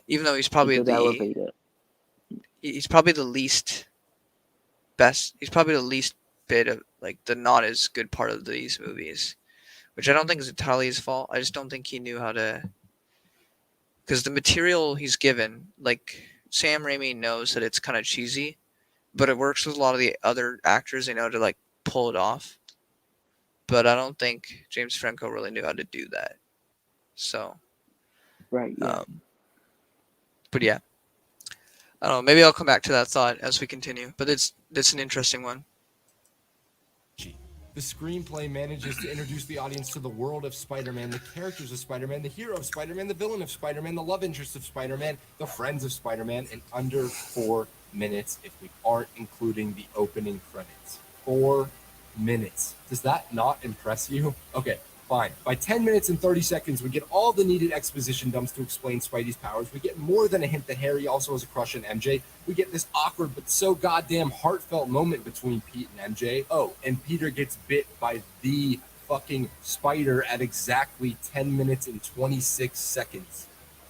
even though he's probably elevate it. He's probably the least best. He's probably the least bit of like the not as good part of these movies, which I don't think is entirely his fault. I just don't think he knew how to, because the material he's given, like Sam Raimi knows that it's kind of cheesy, but it works with a lot of the other actors. They know to like pull it off, but I don't think James Franco really knew how to do that. So, right. Yeah. But yeah. I don't know. Maybe I'll come back to that thought as we continue. But it's an interesting one. The screenplay manages to introduce the audience to the world of Spider-Man, the characters of Spider-Man, the hero of Spider-Man, the villain of Spider-Man, the love interest of Spider-Man, the friends of Spider-Man in under 4 minutes if we aren't including the opening credits. 4 minutes. Does that not impress you? Okay, fine. By 10 minutes and 30 seconds, we get all the needed exposition dumps to explain Spidey's powers. We get more than a hint that Harry also has a crush on MJ. We get this awkward but so goddamn heartfelt moment between Pete and MJ. Oh, and Peter gets bit by the fucking spider at exactly 10 minutes and 26 seconds.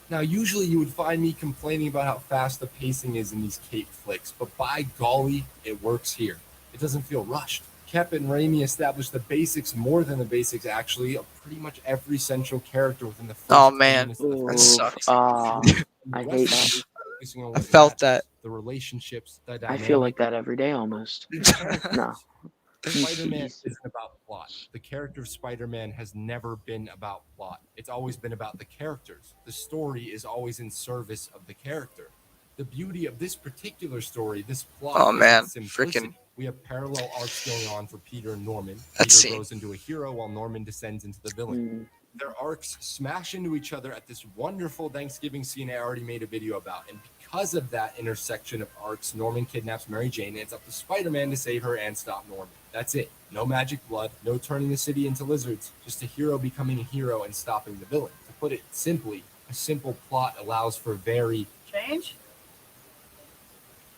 Now, usually you would find me complaining about how fast the pacing is in these cape flicks, but by golly, it works here. It doesn't feel rushed. Kep and Raimi established the basics, more than the basics actually, of pretty much every central character within the first Oh, 10 man. minutes of the That film. Oof, sucks. I The hate rest of that. it is focusing on I what felt matters, that. the relationships, the I dynamic. feel like that every day almost. No. Spider-Man Jeez. isn't about plot. The character of Spider-Man has never been about plot. It's always been about the characters. The story is always in service of the character. The beauty of this particular story, this plot, Oh, is man. its simplicity. Freaking. We have parallel arcs going on for Peter and Norman. That Peter scene. grows into a hero while Norman descends into the villain. Their arcs smash into each other at this wonderful Thanksgiving scene I already made a video about. And because of that intersection of arcs, Norman kidnaps Mary Jane, and it's up to Spider-Man to save her and stop Norman. That's it. No magic blood, no turning the city into lizards, just a hero becoming a hero and stopping the villain. To put it simply, a simple plot allows for very Change?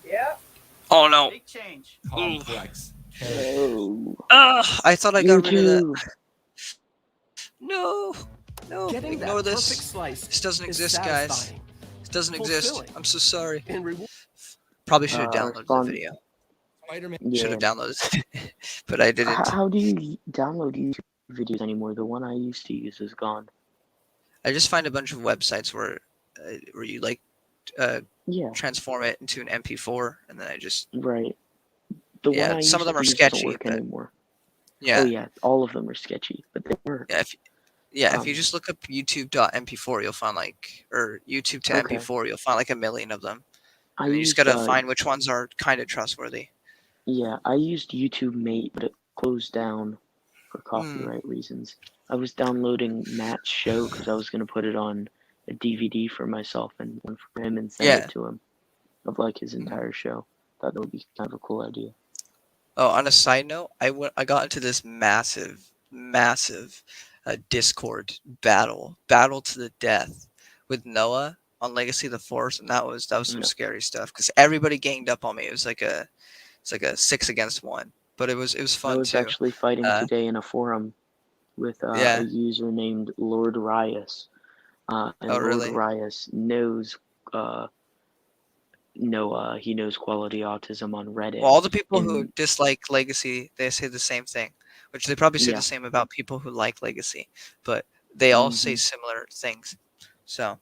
Yeah, Oh, no. big change. complex characters. Oh. I thought I You got rid of that. too. No. No. Getting Ignore that this. perfect slice This doesn't is exist, guys. satisfying This doesn't exist. fulfilling. I'm so sorry. and rewarding. Probably should have downloaded the Spawn. video. Spider-Man Should Yeah. have downloaded it, but I didn't. How do you download YouTube videos anymore? The one I used to use is gone. I just find a bunch of websites where you like Yeah, transform it into an MP4, and then I just right. The Yeah, one I some used of them to are use sketchy, doesn't work but- anymore. yeah Oh yeah, all of them are sketchy, but they work. If you just look up YouTube.mp4, you'll find or YouTube to Okay. MP4, you'll find like a million of them, I and you just used, gotta find which ones are kind of trustworthy. Yeah, I used YouTube Mate, but it closed down for copyright reasons. I was downloading Matt's show because I was gonna put it on a DVD for myself and one for him and send Yeah. it to him of like his entire show. Thought that would be kind of a cool idea. Oh, on a side note, I got into this massive Discord battle to the death with Noah on Legacy of the Force, and that was some Yeah. scary stuff because everybody ganged up on me. It was like a 6 against 1, but it was I fun was too. actually fighting today in a forum with Yeah. a user named Lord Rias. And Oh, Lord really? Rias knows Noah. He knows Quality Autism on Reddit. Well, all the people who and dislike Legacy, they say the same thing, which they probably say Yeah. the same about people who like Legacy, but they all say Mhm. similar things. So,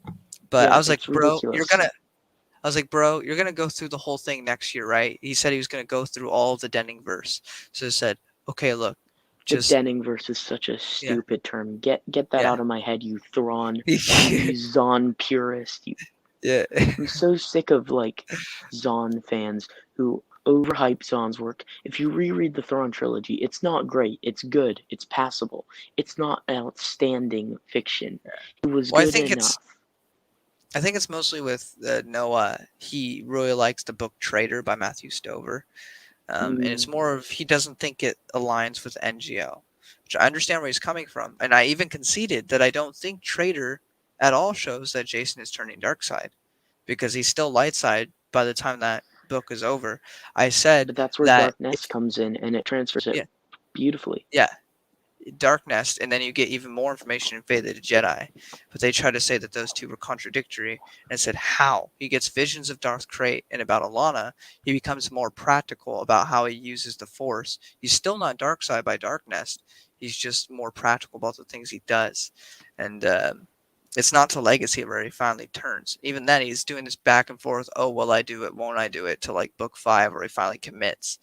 but Yeah, I was like, it's bro, ridiculous. I was like, bro, you're gonna go through the whole thing next year, right? He said he was gonna go through all of the Denning verse. So I said, okay, look, The just Denning verse is such a stupid term. Get that Yeah. out of my head, you Thrawn, you Zon purist. yeah, I'm so sick of like Zon fans who overhype Zon's work. If you reread the Thrawn trilogy, it's not great. It's good. It's passable. It's not outstanding fiction. It was Well, I good think enough. I think it's mostly with Noah. He really likes the book Traitor by Matthew Stover. And it's more of he doesn't think it aligns with NGO, which I understand where he's coming from. And I even conceded that I don't think Traitor at all shows that Jason is turning dark side, because he's still light side by the time that book is over. I said But that's where that Darkness comes in, and it transfers it Yeah. beautifully. Dark Nest, and then you get even more information in Fate of the Jedi. But they try to say that those two were contradictory, and I said how he gets visions of Darth Krayt and about Alana. He becomes more practical about how he uses the Force. He's still not dark side by Dark Nest. He's just more practical about the things he does, and it's not to Legacy where he finally turns. Even then, he's doing this back and forth. Oh, will I do it? Won't I do it? To like book 5 where he finally commits.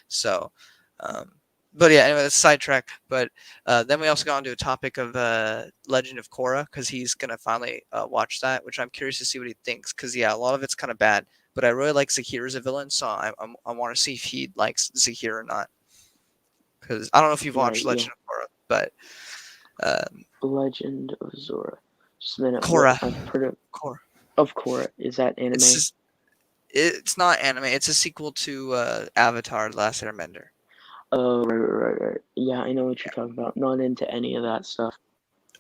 So. But yeah, anyway, that's sidetrack. But then we also got onto a topic of Legend of Korra, because he's gonna finally watch that, which I'm curious to see what he thinks. Because yeah, a lot of it's kind of bad, but I really like Zahir as a villain, so I want to see if he likes Zahir or not. Because I don't know if you've watched Right, Legend of Korra, but Legend of Zora. Just a minute. Korra. I've heard Korra. of Korra. Is that anime? It's not anime. It's a sequel to Avatar: The Last Airbender. Oh, right. Yeah, I know what you're talking about. Not into any of that stuff.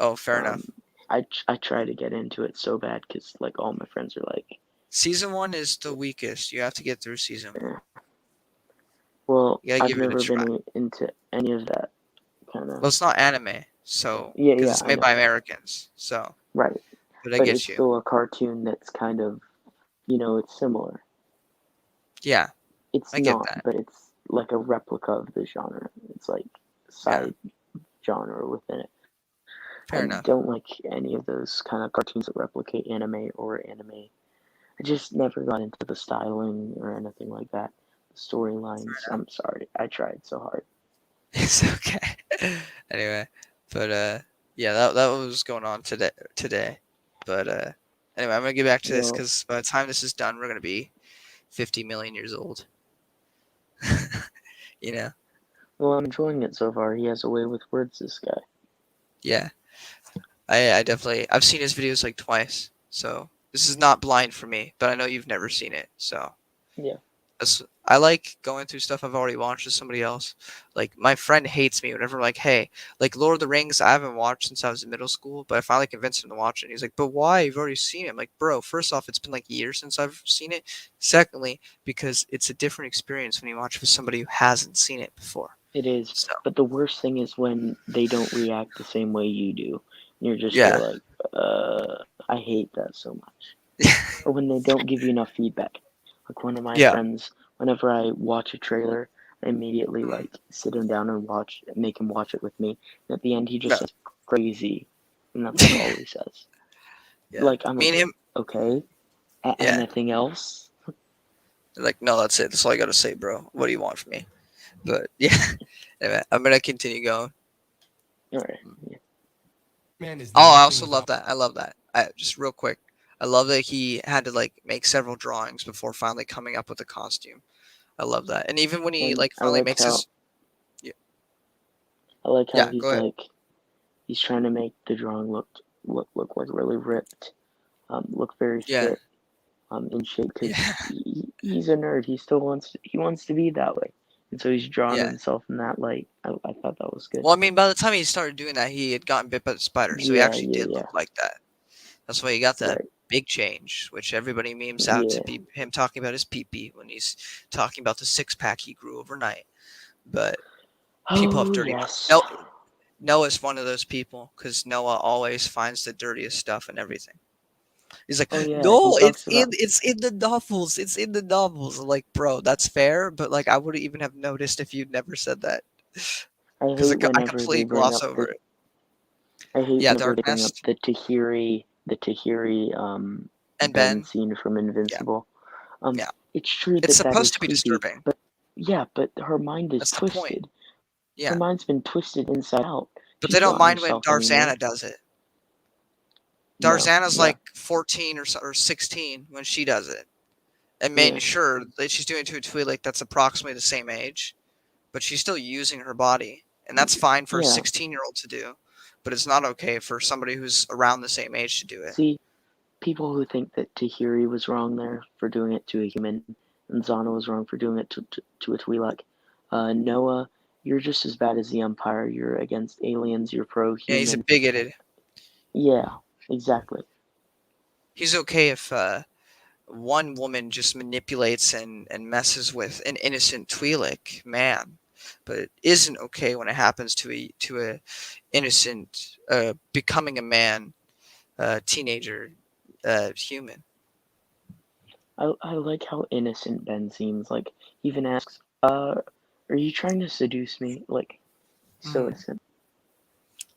Oh, fair enough. I try to get into it so bad because like all my friends are like. Season 1 is the weakest. You have to get through season 1. Well, You gotta I've give it a never try. been into any of that kind of. Well, it's not anime, so Yeah, because yeah, it's I made know. by Americans, so. Right, But I but get it's you. still a cartoon that's kind of, it's similar. Yeah, It's I get not, that. but it's like a replica of the genre. It's like side genre within it. Fair I enough. don't like any of those kind of cartoons that replicate anime or anime. I just never got into the styling or anything like that. The storylines. I'm sorry. I tried so hard. It's okay. Anyway, but yeah, that was going on today. But anyway, I'm gonna get back to this Well, because by the time this is done, we're gonna be 50 million years old. You know? well, I'm enjoying it so far. He has a way with words, this guy. Yeah. I definitely I've seen his videos like twice, so this is not blind for me. But I know you've never seen it, so Yeah. I like going through stuff I've already watched with somebody else. Like my friend hates me whenever I'm like, hey, like Lord of the Rings, I haven't watched since I was in middle school, but I finally convinced him to watch it. And he's like, but why? You've already seen it. I'm like, bro, first off, it's been like years since I've seen it. Secondly, because it's a different experience when you watch with somebody who hasn't seen it before. It is. So But the worst thing is when they don't react the same way you do. You're just yeah. like, I hate that so much. Or when they don't give you enough feedback. Like one of my Yeah. friends, whenever I watch a trailer, I immediately like sit him down and make him watch it with me. And at the end, he just No. says crazy, and that's all he says. Yeah. Like I'm Me and like, him. okay, Yeah. anything else? Like, no, that's it. That's all I gotta say, bro. What do you want from me? But yeah. Anyway, I'm gonna continue going. All right. Yeah. Man is Oh, I nothing also love without that. I love that. Just real quick, I love that he had to like make several drawings before finally coming up with a costume. I love that. And even when he And like I finally like makes how his I like how yeah, go he's ahead. like he's trying to make the drawing look like really ripped, look very Yeah, fit, in shape because yeah, he's a nerd. He wants to be that way, and so he's drawing yeah. himself in that light. I thought that was good. Well, I mean, by the time he started doing that, he had gotten bit by the spider, so he Yeah, actually yeah, did yeah. look like that. That's why he got that Right. big change, which everybody memes out to Yeah. be him talking about his pee-pee when he's talking about the six-pack he grew overnight. But people have Oh dirty. yes. No, Noah's one of those people because Noah always finds the dirtiest stuff and everything. He's like, Oh yeah. He no, talks about. it's in the novels. It's in the novels. I'm like, bro, that's fair, but like I wouldn't even have noticed if you'd never said that I because hate I whenever they completely bring gloss up over the. it. I hate Yeah, whenever Dark they bring up Nest the Tahiri and Ben Ben. scene from Yeah, Invincible. yeah. It's true It's that supposed is to be creepy, disturbing. but yeah, but her mind is That's the point. twisted. Her Yeah, mind's been twisted inside out. but they She's don't not mind when herself anymore. Darzana does it. No, Darzana's yeah, like 14 or 16 when she does it, and yeah. made sure that she's doing it to a Twi'lek that's approximately the same age, but she's still using her body, and that's fine for a Yeah. 16-year-old to do, but it's not okay for somebody who's around the same age to do it. See, people who think that Tahiri was wrong there for doing it to a human, and Zana was wrong for doing it to a Twi'lek. Noah, you're just as bad as the Empire. You're against aliens. You're Yeah, he's a pro-human. bigoted. Yeah, exactly. He's okay if one woman just manipulates and messes with an innocent Twi'lek man, but it isn't okay when it happens to a innocent becoming a man teenager human. I like how innocent Ben seems. Like, he even asks, are you trying to seduce me? Like, so innocent.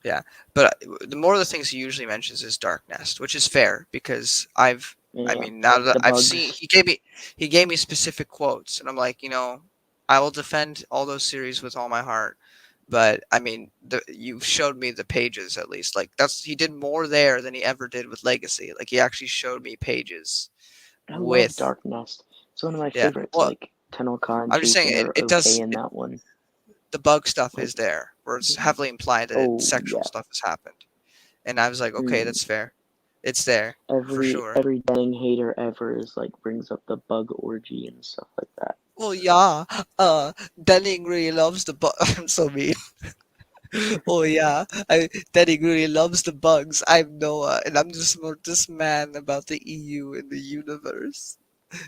Yeah, but the more of the things he usually mentions is Dark Nest, which is fair because I Yeah, mean, now that the I've bugs. seen, he gave me specific quotes, and I'm like, I will defend all those series with all my heart. But I mean, you showed me the pages at least. Like he did more there than he ever did with Legacy. Like he actually showed me pages I love with Dark Nest. It's one of my yeah. favorites. Well, Like, Tenelka and I'm just saying Jason are it okay does. in that one. The bug stuff Like, is there, where it's heavily implied that oh sexual yeah. stuff has happened, and I was like, okay, that's fair. It's there for sure. Every Denning hater ever is like brings up the bug orgy and stuff like that. Well, yeah. Denning really loves the bug. I'm so mean. Oh yeah, Denning really loves the bugs. I'm Noah, and I'm just more this man about the EU and the universe.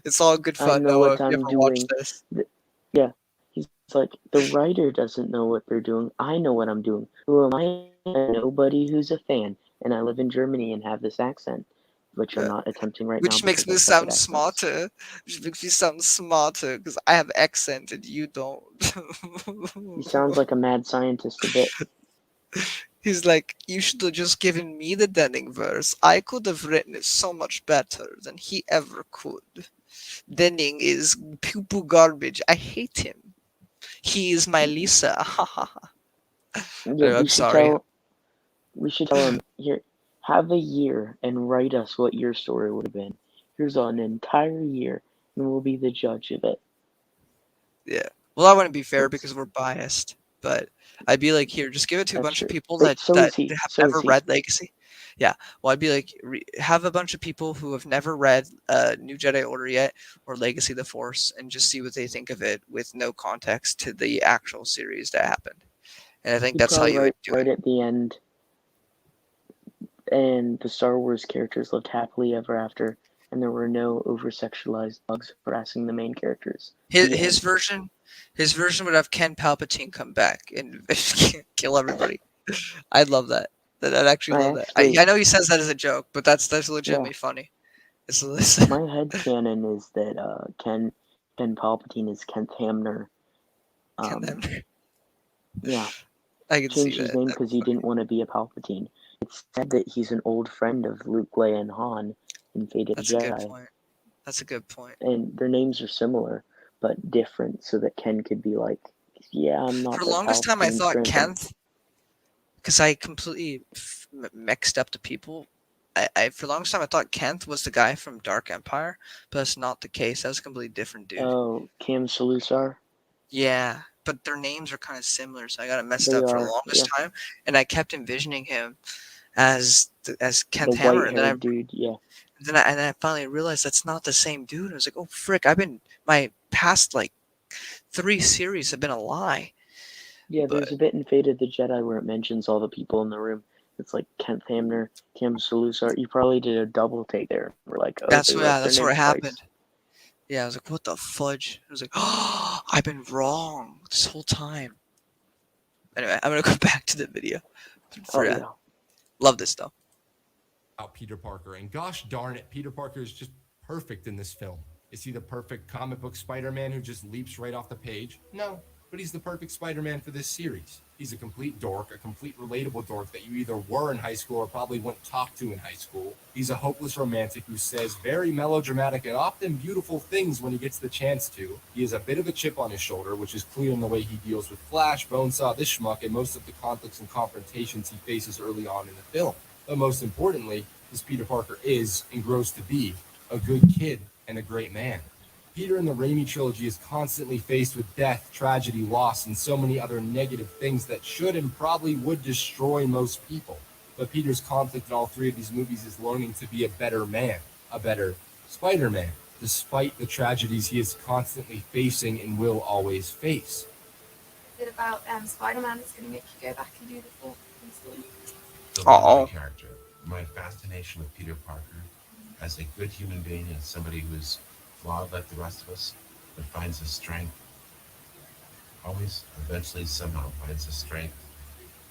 It's all good I fun, know Noah. what If you I'm ever watch doing. this, Yeah, he's like the writer doesn't know what they're doing. I know what I'm doing. Who am I? Nobody who's a fan, and I live in Germany and have this accent. which I'm not attempting right now Which makes because me I suck at sound accents. smarter. Which makes me sound smarter because I have accent and you don't. He sounds like a mad scientist a bit. He's like, you should have just given me the Denning verse. I could have written it so much better than he ever could. Denning is poo-poo garbage. I hate him. He is my Lisa. Ha ha ha. Yeah, I'm sorry. We should tell him, here, have a year and write us what your story would have been. Here's an entire year, and we'll be the judge of it. Yeah. Well, I wouldn't be fair It's- because we're biased, but I'd be like, here, just give it to a That's bunch of true. people Wait, that so that is he. have So is never he. read Legacy. Yeah. Well, I'd be like, have a bunch of people who have never read New Jedi Order yet or Legacy of the Force, and just see what they think of it with no context to the actual series that happened. And I think He'd that's how probably you would do write it. at the end, and the Star Wars characters lived happily ever after, and there were no over-sexualized bugs harassing the main characters. His The his end. version, his version would have Ken Palpatine come back and kill everybody. I'd love that. I'd actually love that. I know he says that as a joke, but that's legitimately funny. It's My headcanon is that Ken Palpatine is Kent Hamner. Ken Hamner. Yeah. I can see Changed his that. name because he didn't want to be a Palpatine. It's said that he's an old friend of Luke, Leia, and Han in Fate of the That's a good Jedi. point. That's a good point. And their names are similar, but different, so that Ken could be like, yeah, I'm not For the the longest time, I Palpatine's thought grandson. Kenth, because I completely mixed up the people. For the longest time, I thought Kenth was the guy from Dark Empire, but that's not the case. That was a completely different dude. Oh, Cam Salusar? Yeah, but their names are kind of similar, so I got it messed They up for the are, longest yeah. time, and I kept envisioning him as Kenth The Hammer, and then white-haired dude, yeah. then I finally realized that's not the same dude. I was like, oh frick! My past like 3 series have been a lie. Yeah, But there's a bit in Fate of the Jedi where it mentions all the people in the room. It's like Kent Hamner, Cam Salusar. You probably did a double take there. We're like, oh, that's they wrote their that's name where it twice. happened. Yeah, I was like, what the fudge? I was like, oh, I've been wrong this whole time. Anyway, I'm gonna go back to the video. Yeah. Love this though. Peter Parker, and gosh darn it, Peter Parker is just perfect in this film. Is he the perfect comic book Spider-Man who just leaps right off the page? No, but he's the perfect Spider-Man for this series. He's a complete dork, a complete relatable dork that you either were in high school or probably wouldn't talk to in high school. He's a hopeless romantic who says very melodramatic and often beautiful things when he gets the chance to. He has a bit of a chip on his shoulder, which is clear in the way he deals with Flash, Bonesaw, this schmuck, and most of the conflicts and confrontations he faces early on in the film. But most importantly, this Peter Parker is, and grows to be, a good kid and a great man. Peter in the Raimi trilogy is constantly faced with death, tragedy, loss, and so many other negative things that should and probably would destroy most people. But Peter's conflict in all 3 of these movies is learning to be a better man, a better Spider-Man, despite the tragedies he is constantly facing and will always face. Is it about Spider-Man that's going to make you go back and do the full installation? The legendary character. My fascination with Peter Parker as a good human being, as somebody who is flawed like the rest of us, but finds the strength, always eventually somehow finds the strength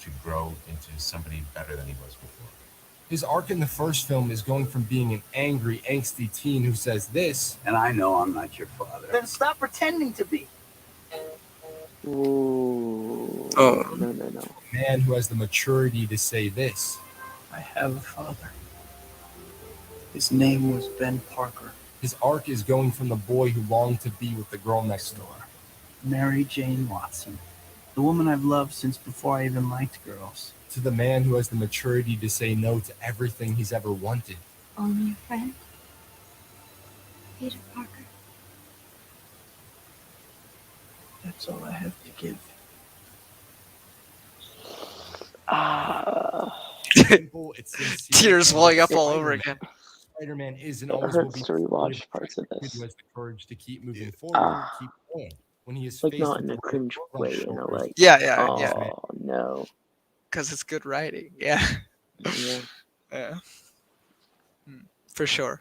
to grow into somebody better than he was before. His arc in the first film is going from being an angry, angsty teen who says this, and I know I'm not your father. Then stop pretending to be. Ooh. Oh. No. A man who has the maturity to say this. I have a father. His name was Ben Parker. His arc is going from the boy who longed to be with the girl next door. Mary Jane Watson. The woman I've loved since before I even liked girls. To the man who has the maturity to say no to everything he's ever wanted. Only a friend? Peter Parker. That's all I have to give. Simple, it's sincere. Tears welling up all over again. Spider-Man is and It always will hurts be to rewatch parts of this. who has the courage to keep moving forward, keep going. When he is Like faced not with in a the cringe way, you know, like Yeah. oh no. Because it's good writing. Yeah. Yeah. For sure.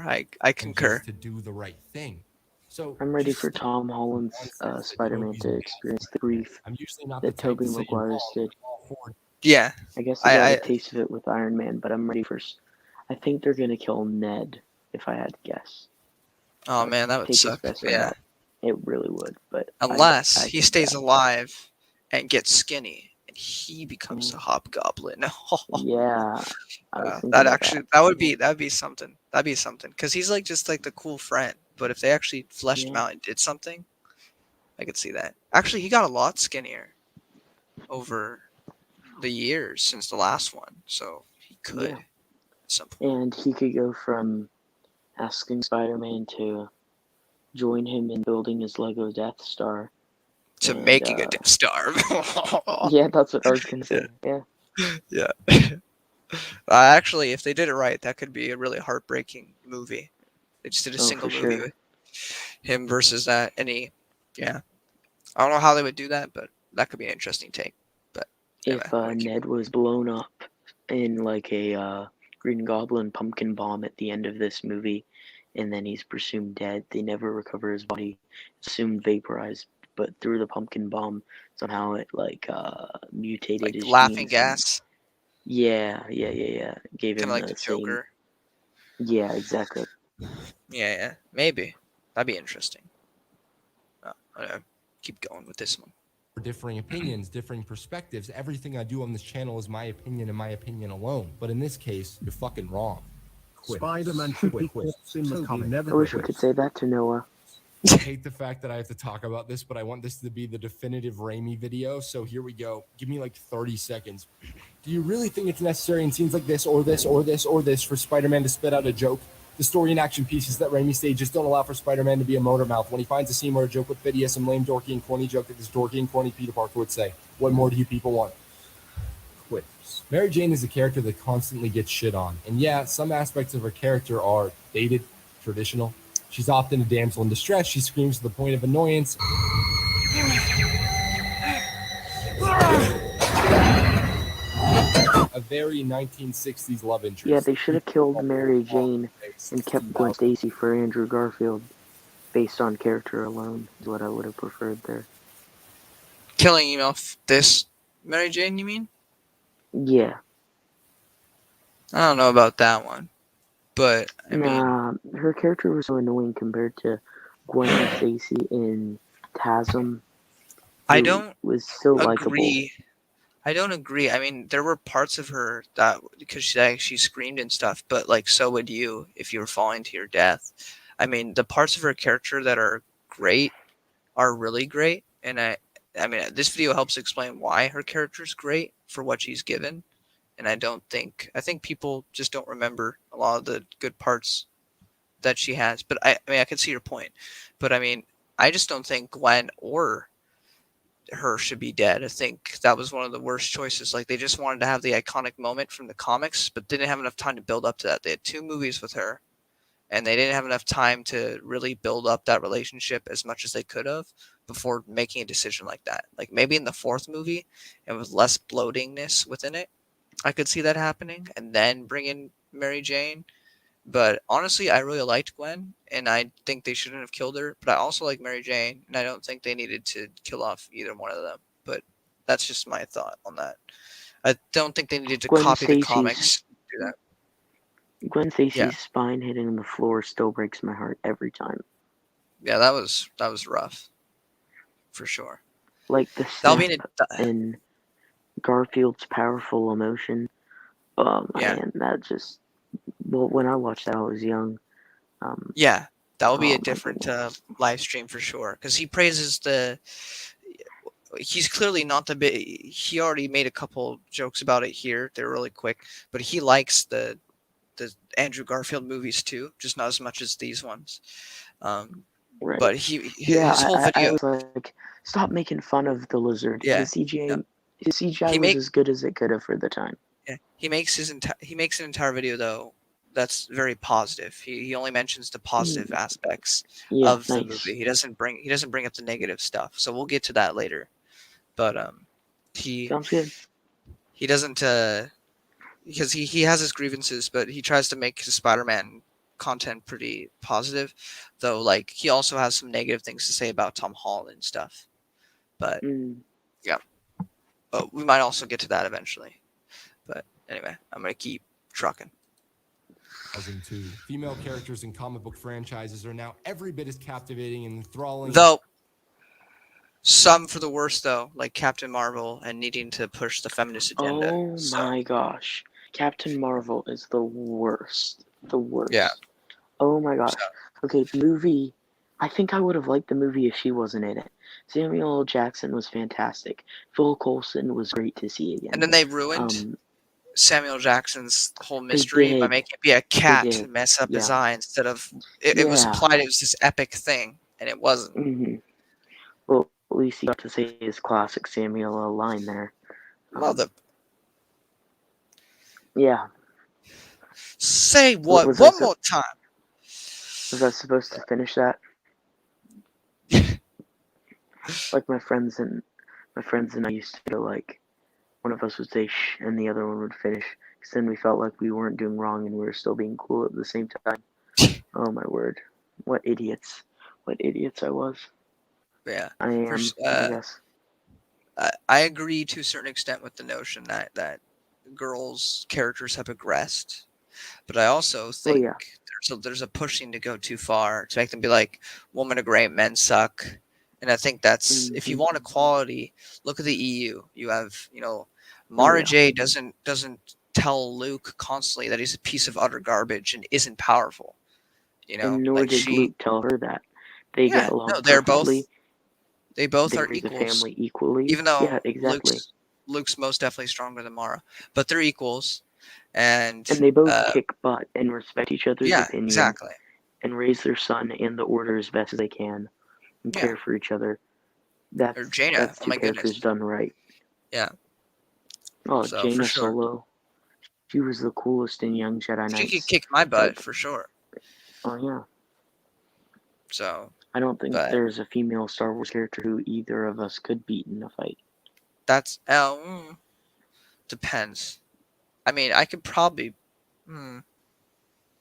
I concur. to do the right thing. So I'm ready for Tom Holland's Spider-Man to experience the grief I'm usually not that the type Tobey to say Maguire's did. Yeah. I guess I got a taste of it with Iron Man, but I'm ready for. I think they're gonna kill Ned, if I had to guess. Oh man, that would Take his suck. best man Yeah. out. It really would, but Unless I he think stays that. alive and gets skinny and he becomes a hobgoblin. Yeah, I was thinking That about actually that. that'd be something. That'd be something because he's like just like the cool friend. But if they actually fleshed him Yeah. out and did something, I could see that. Actually, he got a lot skinnier over the years since the last one, so he could Yeah. at some point And he could go from asking Spider-Man to join him in building his Lego Death Star. to And, making a Death Star. Yeah, that's what I was gonna say. Yeah. Yeah. Actually, if they did it right, that could be a really heartbreaking movie. They just did a Oh, single for movie sure. with him versus that, and he, yeah. I don't know how they would do that, but that could be an interesting take. But anyway, If I'm gonna keep Ned was blown up in like a Green Goblin pumpkin bomb at the end of this movie, and then he's presumed dead, they never recover his body, assumed vaporized, but through the pumpkin bomb, somehow it mutated like his laughing genes. And, gas, yeah. Gave kind him of like the the same. Joker. Yeah, exactly. Yeah, maybe that'd be interesting. Keep going with this one. Differing opinions, differing perspectives. Everything I do on this channel is my opinion and my opinion alone. But in this case, you're fucking wrong. Quit. Spider-Man should be quits in the comic. I wish we could say that to Noah. I hate the fact that I have to talk about this, but I want this to be the definitive Raimi video. So here we go. Give me like 30 seconds. Do you really think it's necessary in scenes like this or this or this or this for Spider-Man to spit out a joke? The story and action pieces that Raimi stages don't allow for Spider-Man to be a motor mouth. When he finds a scene where a joke would fit, he has some lame, dorky, and corny joke that this dorky and corny Peter Parker would say. What more do you people want? Quit. Mary Jane is a character that constantly gets shit on. And yeah, some aspects of her character are dated, traditional. She's often a damsel in distress. She screams to the point of annoyance. A very 1960s love interest. Yeah, they should have killed Mary Jane and kept Gwen Stacy for Andrew Garfield, based on character alone, is what I would have preferred there. Killing him off this Mary Jane, you mean? Yeah. I don't know about that one, but I mean, her character was so annoying compared to Gwen Stacy in TASM. I don't was so likable. I don't agree. I mean, there were parts of her that because she screamed and stuff, but like so would you if you were falling to your death. I mean, the parts of her character that are great are really great, and I mean, this video helps explain why her character's great for what she's given. And I think people just don't remember a lot of the good parts that she has. But I mean, I can see your point. But I mean, I just don't think Gwen or her should be dead. I think that was one of the worst choices. Like they just wanted to have the iconic moment from the comics, but didn't have enough time to build up to that. They had 2 movies with her, and they didn't have enough time to really build up that relationship as much as they could have before making a decision like that. Like maybe in the 4th movie, and with less bloatingness within it, I could see that happening, and then bring in Mary Jane. But honestly, I really liked Gwen, and I think they shouldn't have killed her. But I also like Mary Jane, and I don't think they needed to kill off either one of them. But that's just my thought on that. I don't think they needed to copy the comics. Do that. Gwen Stacy's spine hitting the floor still breaks my heart every time. Yeah, that was rough, for sure. Like the snap in Garfield's powerful emotion. Oh man, that just. Well, when I watched that, I was young. Yeah, that will be a different live stream for sure. Because he praises he's clearly not the big. He already made a couple jokes about it here. They're really quick, but he likes the Andrew Garfield movies too, just not as much as these ones. Right. But his whole video. I was like, stop making fun of the lizard. Yeah, his CGI was as good as it could have for the time. Yeah, he makes an entire video though that's very positive. He only mentions the positive aspects of the movie. He doesn't bring up the negative stuff. So we'll get to that later. But sounds good. He doesn't because he has his grievances, but he tries to make his Spider-Man content pretty positive, though. Like he also has some negative things to say about Tom Holland and stuff. But yeah, but we might also get to that eventually. But anyway, I'm gonna keep trucking. Cousin too. Female characters in comic book franchises are now every bit as captivating and enthralling. Though, some for the worse, though, like Captain Marvel and needing to push the feminist agenda. Oh my gosh. Captain Marvel is the worst. The worst. Yeah. Oh my gosh. Okay, the movie. I think I would have liked the movie if she wasn't in it. Samuel L. Jackson was fantastic. Phil Coulson was great to see again. And then they ruined Samuel Jackson's whole mystery by making it be a cat to mess up his eye instead of it was implied it was this epic thing, and it wasn't. Mm-hmm. Well, at least he got to say his classic Samuel L. line there. Yeah. Say what one more time. Was I supposed to finish that? Like my friends and I used to go like, one of us would say shh and the other one would finish, because then we felt like we weren't doing wrong and we were still being cool at the same time. Oh my word. What idiots. What idiots I was. Yeah. I am, I guess. I agree to a certain extent with the notion that girls' characters have progressed. But I also think there's a pushing to go too far to make them be like, women are great, men suck. And I think that's if you want equality, look at the EU. You have, Mara Jade doesn't tell Luke constantly that he's a piece of utter garbage and isn't powerful. And nor did Luke tell her that. They get along perfectly. They both are raise equals. A family equally. Even though exactly. Luke's most definitely stronger than Mara, but they're equals. And they both kick butt and respect each other's opinion. Exactly. And raise their son in the order as best as they can. And care for each other. That's Jaina. That's two characters done right. Yeah. Oh, so, Jaina Solo. She was the coolest in Young Jedi Knights. She could kick my butt for sure. Oh yeah. So I don't think there's a female Star Wars character who either of us could beat in a fight. That's depends. I mean, I could probably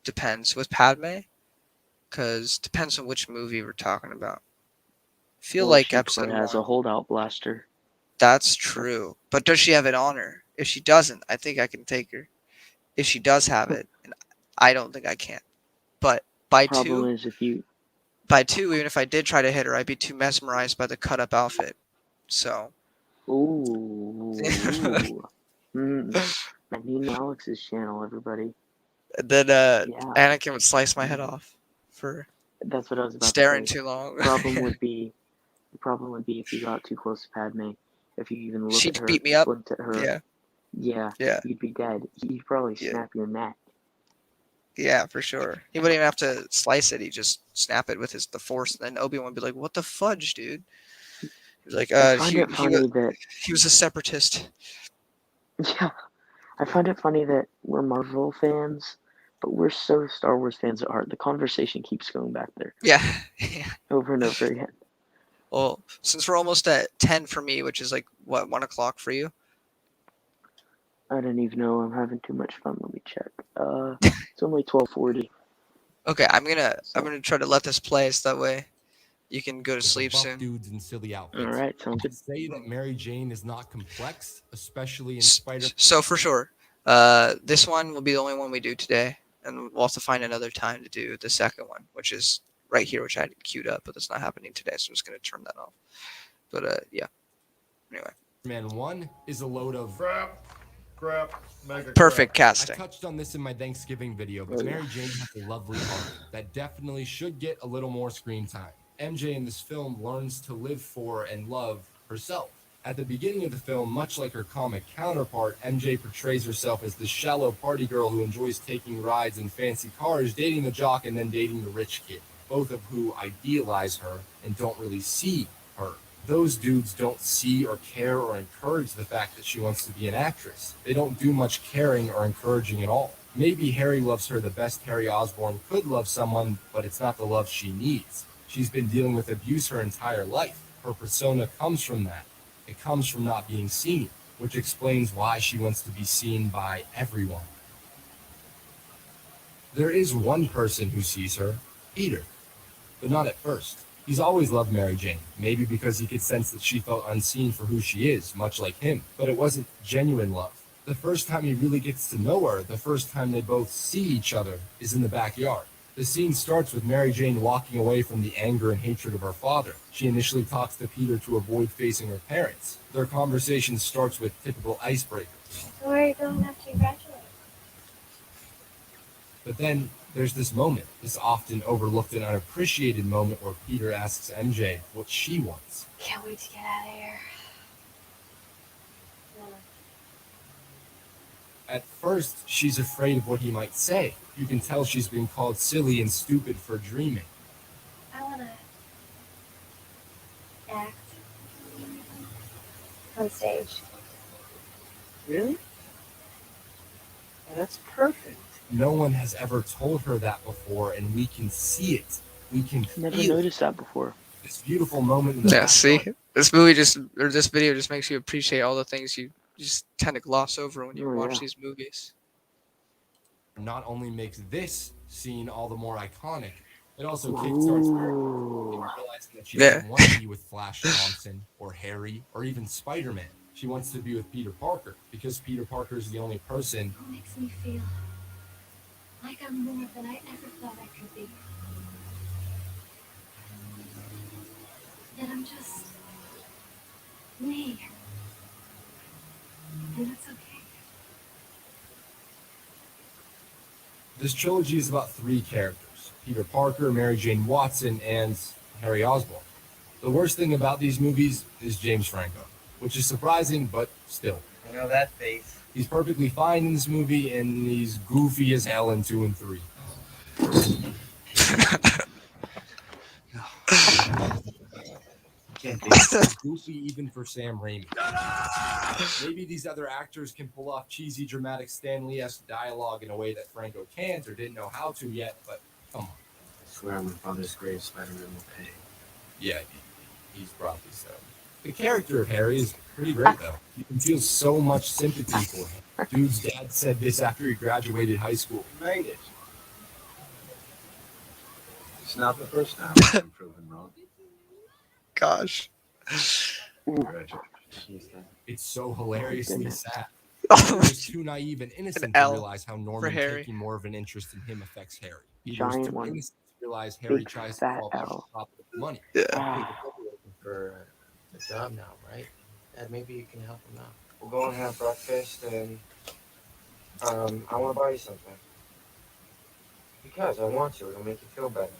depends with Padme, because depends on which movie we're talking about. I feel like episode 1 has a holdout blaster. That's true, but does she have it on her? If she doesn't, I think I can take her. If she does have it, and I don't think I can. But by problem is if you. By 2, even if I did try to hit her, I'd be too mesmerized by the cut-up outfit. So. Ooh. Nadine Alex's channel, everybody. Then Anakin would slice my head off for. That's what I was about staring to say. Too long. The problem would be if you got too close to Padme. If you even looked at her, beat me up. Looked at her. Yeah. You'd be dead. He'd probably snap your neck. Yeah, for sure. He wouldn't even have to slice it. He'd just snap it with the Force, and then Obi-Wan would be like, "What the fudge, dude?" He was like, he was a separatist. Yeah. I find it funny that we're Marvel fans, but we're so Star Wars fans at heart. The conversation keeps going back there. Yeah. Over and over again. Well, since we're almost at 10 for me, which is like, what, 1 o'clock for you? I don't even know. I'm having too much fun. Let me check. It's only 12:40. Okay, I'm gonna try to let this play so that way you can go to sleep soon. Dudes in silly outfits. All right, sounds good. Say that Mary Jane is not complex, especially in Spider. So for sure, this one will be the only one we do today, and we'll have to find another time to do the second one, which is right here, which I had queued up, but that's not happening today, so I'm just gonna turn that off. But yeah. Anyway. Man 1 is a load of perfect casting. I touched on this in my Thanksgiving video, but Mary Jane has a lovely heart that definitely should get a little more screen time. MJ in this film learns to live for and love herself. At the beginning of the film, much like her comic counterpart, MJ portrays herself as the shallow party girl who enjoys taking rides in fancy cars, dating the jock, and then dating the rich kid, both of who idealize her and don't really see her. Those dudes don't see or care or encourage the fact that she wants to be an actress. They don't do much caring or encouraging at all. Maybe Harry loves her the best Harry Osborn could love someone, but it's not the love she needs. She's been dealing with abuse her entire life. Her persona comes from that. It comes from not being seen, which explains why she wants to be seen by everyone. There is one person who sees her, Peter, but not at first. He's always loved Mary Jane, maybe because he could sense that she felt unseen for who she is, much like him, but it wasn't genuine love. The first time he really gets to know her, the first time they both see each other, is in the backyard. The scene starts with Mary Jane walking away from the anger and hatred of her father. She initially talks to Peter to avoid facing her parents. Their conversation starts with typical icebreakers. So where are you going after you graduate? But then there's this moment, this often overlooked and unappreciated moment where Peter asks MJ what she wants. Can't wait to get out of here. At first, she's afraid of what he might say. You can tell she's been called silly and stupid for dreaming. I want to act on stage. Really? That's perfect. No one has ever told her that before, and we can see it. We can Never feel noticed that before. this beautiful moment in the Yeah, see, backyard. this video just makes you appreciate all the things you just tend to gloss over when you Oh, watch yeah. these movies. Not only makes this scene all the more iconic, it also kickstarts her realizing that she doesn't want to be with Flash Thompson or Harry or even Spider-Man. She wants to be with Peter Parker because Peter Parker is the only person It makes me feel like I'm more than I ever thought I could be. That I'm just me. And that's okay. This trilogy is about 3 characters: Peter Parker, Mary Jane Watson, and Harry Osborn. The worst thing about these movies is James Franco, which is surprising, but still. I know that face. He's perfectly fine in this movie, and he's goofy as hell in 2 and 3. He's goofy even for Sam Raimi. Maybe these other actors can pull off cheesy, dramatic Stan Lee-esque dialogue in a way that Franco can't or didn't know how to yet, but come on. I swear on my father's grave, Spider-Man will pay. Yeah, he's probably so. The character of Harry is pretty great, though. You can feel so much sympathy for him. Dude's dad said this after he graduated high school. He made it. It's not the first time I've been proven wrong. Gosh. Congratulations. It's so hilariously sad. Oh, Peter is too naive and innocent to L realize how Norman Harry. taking more of an interest in him affects Harry. Peter is Giant too one. innocent to realize Harry Big tries to fat fall back L. on top of the money. Yeah. Looking for a job now, right? Dad, maybe you can help him out. We'll go and have breakfast, and I want to buy you something. Because I want to. It'll make you feel better.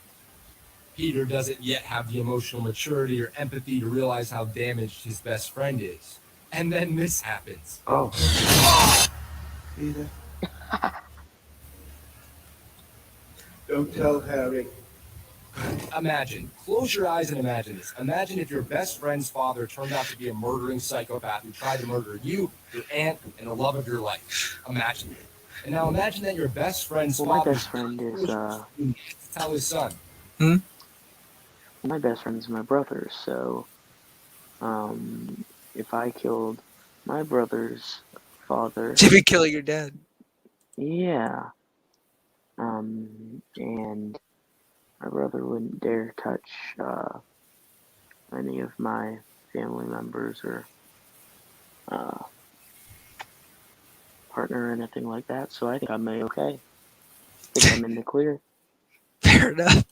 Peter doesn't yet have the emotional maturity or empathy to realize how damaged his best friend is. And then this happens. Oh. Peter. Don't tell Harry. Imagine, close your eyes and imagine this. Imagine if your best friend's father turned out to be a murdering psychopath who tried to murder you, your aunt, and the love of your life. Imagine it. And now imagine that your best friend's Well, my father best friend is, to tell his son. my best friend is my brother, so, if I killed my brother's father, You'd be killing your dad. yeah, and my brother wouldn't dare touch, any of my family members or, partner or anything like that, so I think I'm okay. I think I'm in the clear. Fair enough.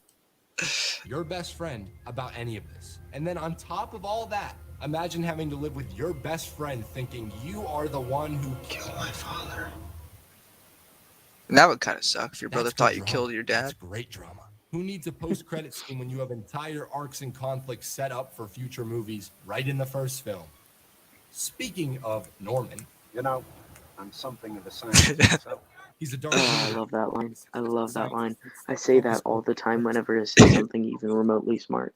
Your best friend about any of this. And then on top of all that, imagine having to live with your best friend thinking you are the one who killed my father. And that would kind of suck if your brother That's thought good you drama. killed your dad. That's great drama. Who needs a post-credit scene when you have entire arcs and conflicts set up for future movies right in the first film? Speaking of Norman, You know, I'm something of a scientist myself. he's a dark Oh, I leader. love that line. I love that line. I say that all the time whenever I say something even remotely smart.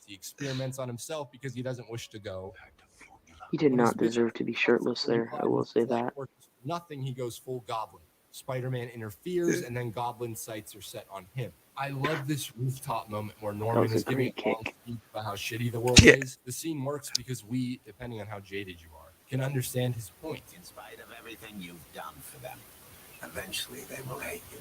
He experiments on himself because he doesn't wish to go. He did When his not deserve to be shirtless there, I will say that. Nothing, he goes full Goblin. Spider-Man interferes, and then Goblin's sights are set on him. I love this rooftop moment where Norman was a is giving a great long kick. speech about how shitty the world is. The scene works because we, depending on how jaded you are, can understand his point. In spite of everything you've done for them, eventually they will hate you.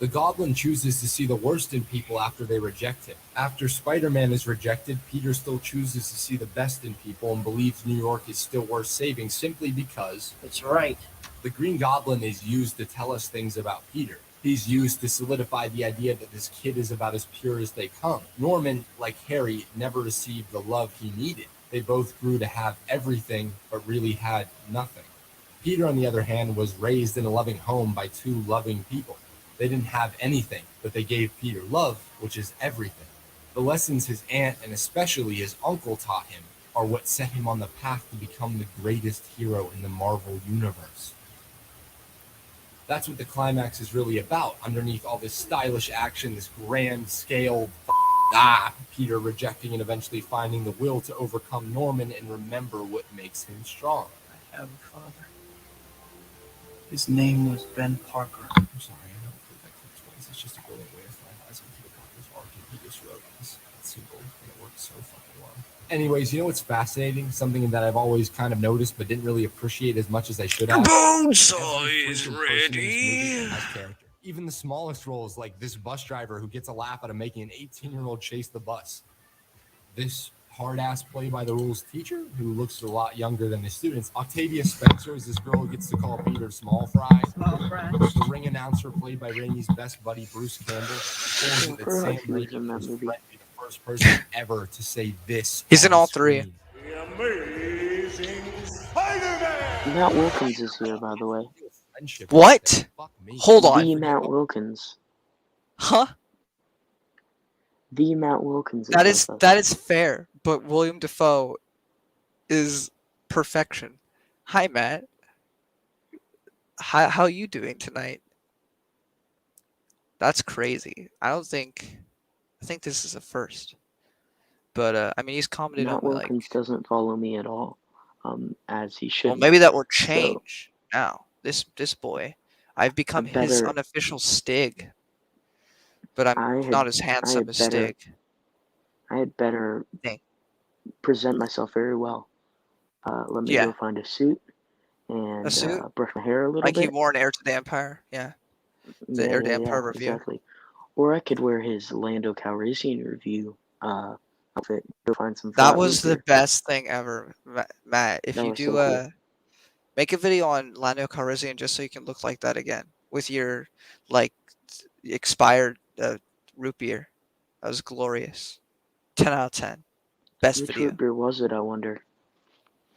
The Goblin chooses to see the worst in people after they reject him. After Spider-Man is rejected, Peter still chooses to see the best in people and believes New York is still worth saving simply because That's right. the Green Goblin is used to tell us things about Peter. He's used to solidify the idea that this kid is about as pure as they come. Norman, like Harry, never received the love he needed. They both grew to have everything, but really had nothing. Peter, on the other hand, was raised in a loving home by two loving people. They didn't have anything, but they gave Peter love, which is everything. The lessons his aunt and especially his uncle taught him are what set him on the path to become the greatest hero in the Marvel Universe. That's what the climax is really about. Underneath all this stylish action, this grand scale, Peter rejecting and eventually finding the will to overcome Norman and remember what makes him strong. I have a father. His name was Ben Parker. I'm sorry, I don't think that clips ways. It's just a brilliant way of finalizing Peter Parker's arc, and he just wrote this simple, and it works so fucking well. Anyways, you know what's fascinating? Something that I've always kind of noticed but didn't really appreciate as much as I should have. Bone saw is ready. Has character. Even the smallest roles, like this bus driver who gets a laugh out of making an 18-year-old chase the bus. This hard-ass play-by-the-rules teacher who looks a lot younger than the students. Octavia Spencer is this girl who gets to call Peter Small Fry. The ring announcer played by Raimi's best buddy Bruce Campbell. That Sam Raimi was the first person ever to say this. He's in all three. The Amazing Spider-Man! Matt Wilkins is here, by the way. What? Hold on. The Matt Wilkins. Huh? The Matt Wilkins. That is fair, but William Defoe is perfection. Hi, Matt. How are you doing tonight? That's crazy. I think this is a first. But I mean, he's commented Matt on me Wilkins doesn't follow me at all, as he should. Well, maybe that will change now. This boy, I've become his unofficial Stig, but I'm not as handsome as Stig. I had better present myself very well. Let me go find a suit and brush my hair a little bit. Like he wore an Heir to the Empire, the Heir to the Empire review. Exactly. Or I could wear his Lando Calrissian review outfit. Go find some. That was the best thing ever, Matt. If you do cool. Make a video on Lando Calrissian just so you can look like that again with your expired root beer. That was glorious. 10 out of 10. Best Which video. Which root beer was it? I wonder.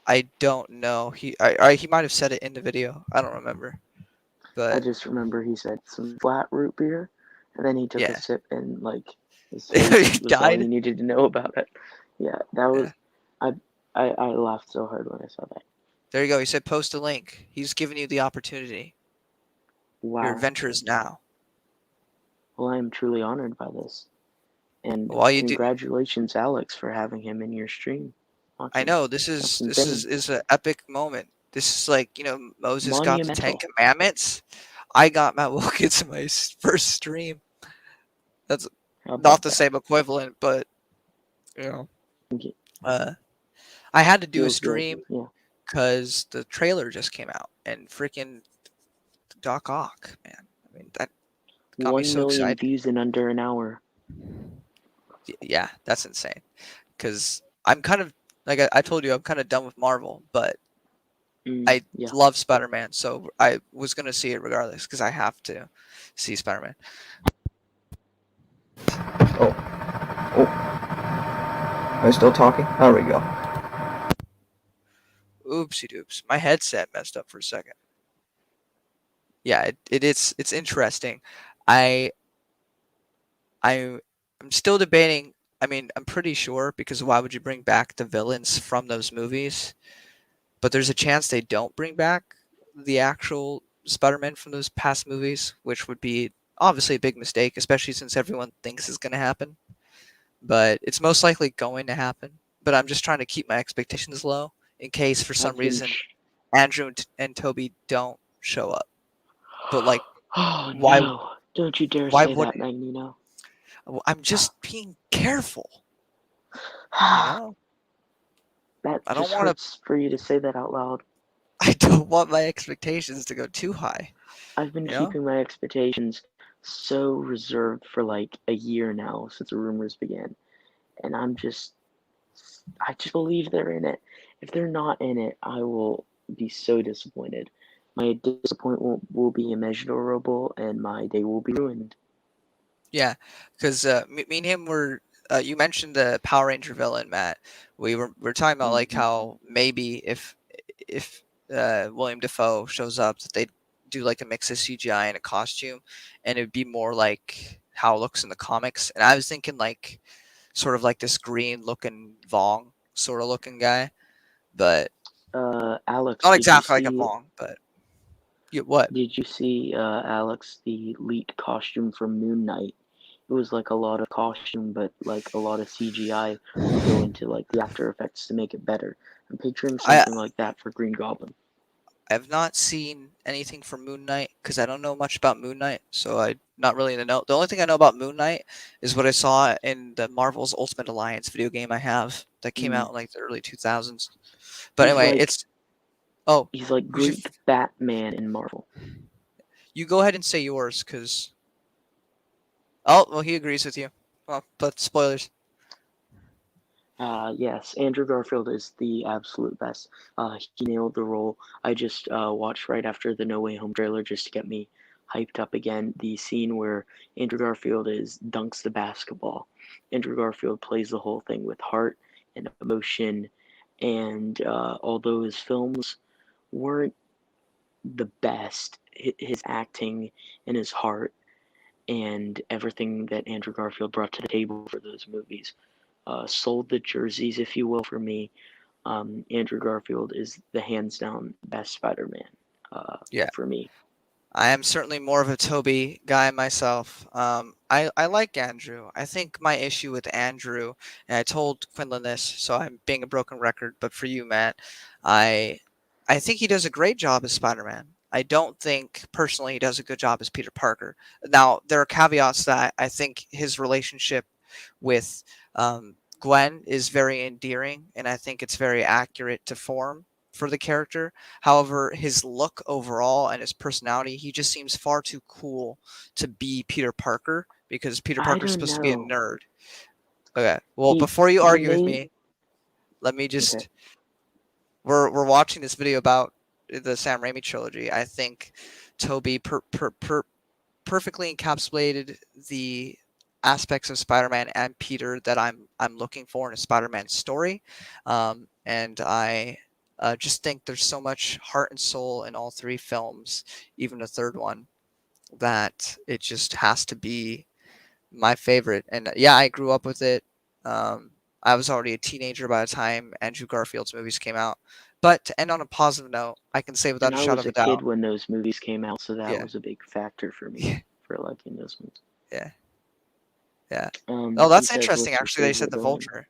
I don't know. He might have said it in the video. I don't remember. But I just remember he said some flat root beer, and then he took a sip and his face was all you needed to know about it. Yeah, that was. Yeah. I laughed so hard when I saw that. There you go. He said post a link. He's giving you the opportunity. Wow. Your adventure is now. Well, I am truly honored by this. And congratulations, Alex, for having him in your stream. I know this is an epic moment. This is like, Moses got the 10 Commandments. I got Matt Wilkins in my first stream. That's not the same equivalent, but I had to do a stream because the trailer just came out and freaking Doc Ock, man. I mean, that got me so 1 million excited. views in under an hour. Yeah, that's insane. Because I'm kind of, like I told you, I'm kind of done with Marvel, but I love Spider-Man, so I was going to see it regardless because I have to see Spider-Man. Oh. Am I still talking? There we go. Oopsie doops. My headset messed up for a second. Yeah, it's interesting. I'm still debating. I mean, I'm pretty sure because why would you bring back the villains from those movies? But there's a chance they don't bring back the actual Spider-Man from those past movies, which would be obviously a big mistake, especially since everyone thinks it's going to happen. But it's most likely going to happen. But I'm just trying to keep my expectations low in case for some reason Andrew and Toby don't show up. But why? No. Don't you dare say that, Magneto. I'm just being careful. I don't want for you to say that out loud. I don't want my expectations to go too high. I've been keeping my expectations so reserved for like a year now since the rumors began, and I just believe they're in it. If they're not in it, I will be so disappointed. My disappointment will be immeasurable, and my day will be ruined. Yeah, because me and him were. You mentioned the Power Ranger villain, Matt. We were talking about like Hmm. how maybe if William Defoe shows up, that they do like a mix of CGI and a costume, and it'd be more like how it looks in the comics. And I was thinking like sort of like this green looking Vong sort of looking guy, but Alex, not exactly like a Vong. But what? did you see Alex the leaked costume from Moon Knight? It was like a lot of costume, but like a lot of CGI would go into like the After Effects to make it better. I'm picturing I something like that for Green Goblin. I've not seen anything from Moon Knight because I don't know much about Moon Knight, so I not really in the know. The only thing I know about Moon Knight is what I saw in the Marvel's Ultimate Alliance video game I have that came Mm. out in like the early 2000s. But He's anyway, like it's oh, he's like you should Greek Batman in Marvel. you go ahead and say yours because well he agrees with you. Well, but spoilers. Yes, Andrew Garfield is the absolute best. He nailed the role. I just watched right after the No Way Home trailer just to get me hyped up again. The scene where Andrew Garfield is dunks the basketball. Andrew Garfield plays the whole thing with heart and emotion, and although his films weren't the best, his acting and his heart and everything that Andrew Garfield brought to the table for those movies sold the jerseys, if you will, for me. Andrew Garfield is the hands down best Spider-Man Yeah. for me. I am certainly more of a Toby guy myself. I like Andrew. I think my issue with Andrew, and I told Quinlan this, so I'm being a broken record, but for you, Matt, I I think he does a great job as Spider-Man. I don't think personally he does a good job as Peter Parker. Now there are caveats that I think his relationship with Gwen is very endearing, and I think it's very accurate to form for the character. However, his look overall and his personality, he just seems far too cool to be Peter Parker because Peter I Parker's don't supposed to be a know. nerd. Okay. Well, He before you they argue with made me, let me okay. just we're watching this video about the Sam Raimi trilogy. I think Toby perfectly encapsulated the aspects of Spider-Man and Peter that I'm looking for in a Spider-Man story, and I just think there's so much heart and soul in all three films, even the third one, that it just has to be my favorite. And yeah, I grew up with it. I was already a teenager by the time Andrew Garfield's movies came out. But to end on a positive note, I can say without And a I shadow was of a a kid doubt. when those movies came out, so that Yeah. was a big factor for me for liking those movies. Yeah. Yeah. Oh, that's He says, interesting. "What's your Actually, they said favorite the villain?" vulture.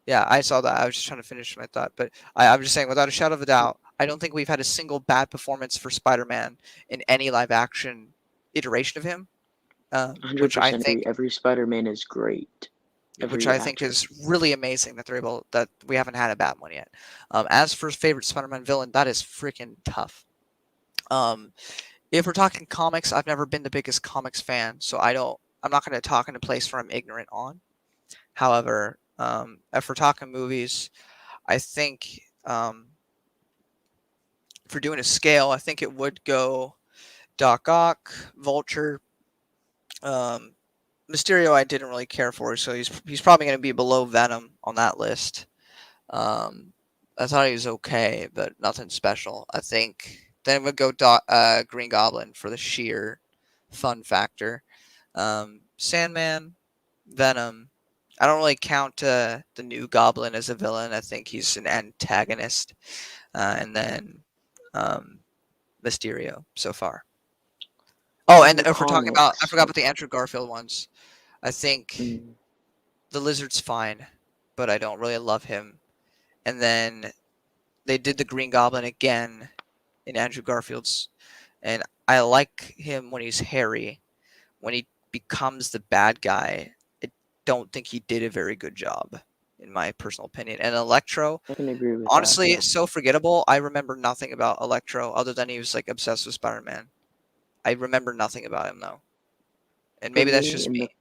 Yeah, I saw that. I was just trying to finish my thought, but I'm just saying, without a shadow of a doubt, I don't think we've had a single bad performance for Spider-Man in any live-action iteration of him, Hundred which I percent agree. think, Every Spider-Man is great. which Every I think actor. is really amazing that they're able that we haven't had a bad one yet. As for favorite Spider-Man villain, that is freaking tough. Um, if we're talking comics, I've never been the biggest comics fan, so I'm not going to talk in a place where I'm ignorant on. However, if we're talking movies, I think if we're doing a scale, I think it would go Doc Ock, Vulture, um, Mysterio. I didn't really care for, so he's probably going to be below Venom on that list. I thought he was okay, but nothing special. I think then it would go Green Goblin for the sheer fun factor. Sandman, Venom. I don't really count the new Goblin as a villain. I think he's an antagonist. And then um, Mysterio so far. Oh, In and the if we're talking about, I comics, forgot about the Andrew Garfield ones. I think mm, the Lizard's fine, but I don't really love him. And then they did the Green Goblin again in Andrew Garfield's, and I like him when he's hairy. When he becomes the bad guy, I don't think he did a very good job, in my personal opinion. And Electro, I can agree with that. honestly, Yeah. it's so forgettable. I remember nothing about Electro other than he was like obsessed with Spider-Man. I remember nothing about him though. And For maybe that's me, just in the me,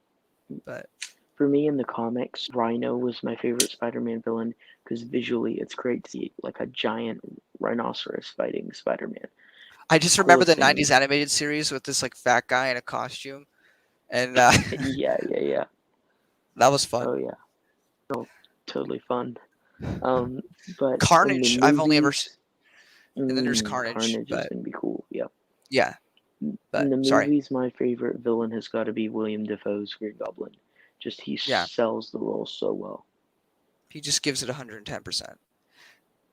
but for me in the comics, Rhino was my favorite Spider-Man villain because visually it's great to see like a giant rhinoceros fighting Spider-Man. I just remember Coolest the thing. '90s animated series with this like fat guy in a costume, and Yeah. that was fun. Oh yeah. Oh, totally fun. Um, but in the Carnage, I've only ever, movies, and then there's Carnage, Carnage is but gonna be cool. Yep. yeah, In but the sorry, movies, my favorite villain has got to be William Defoe's Green Goblin. Just he yeah, sells the role so well. he just gives it 110%.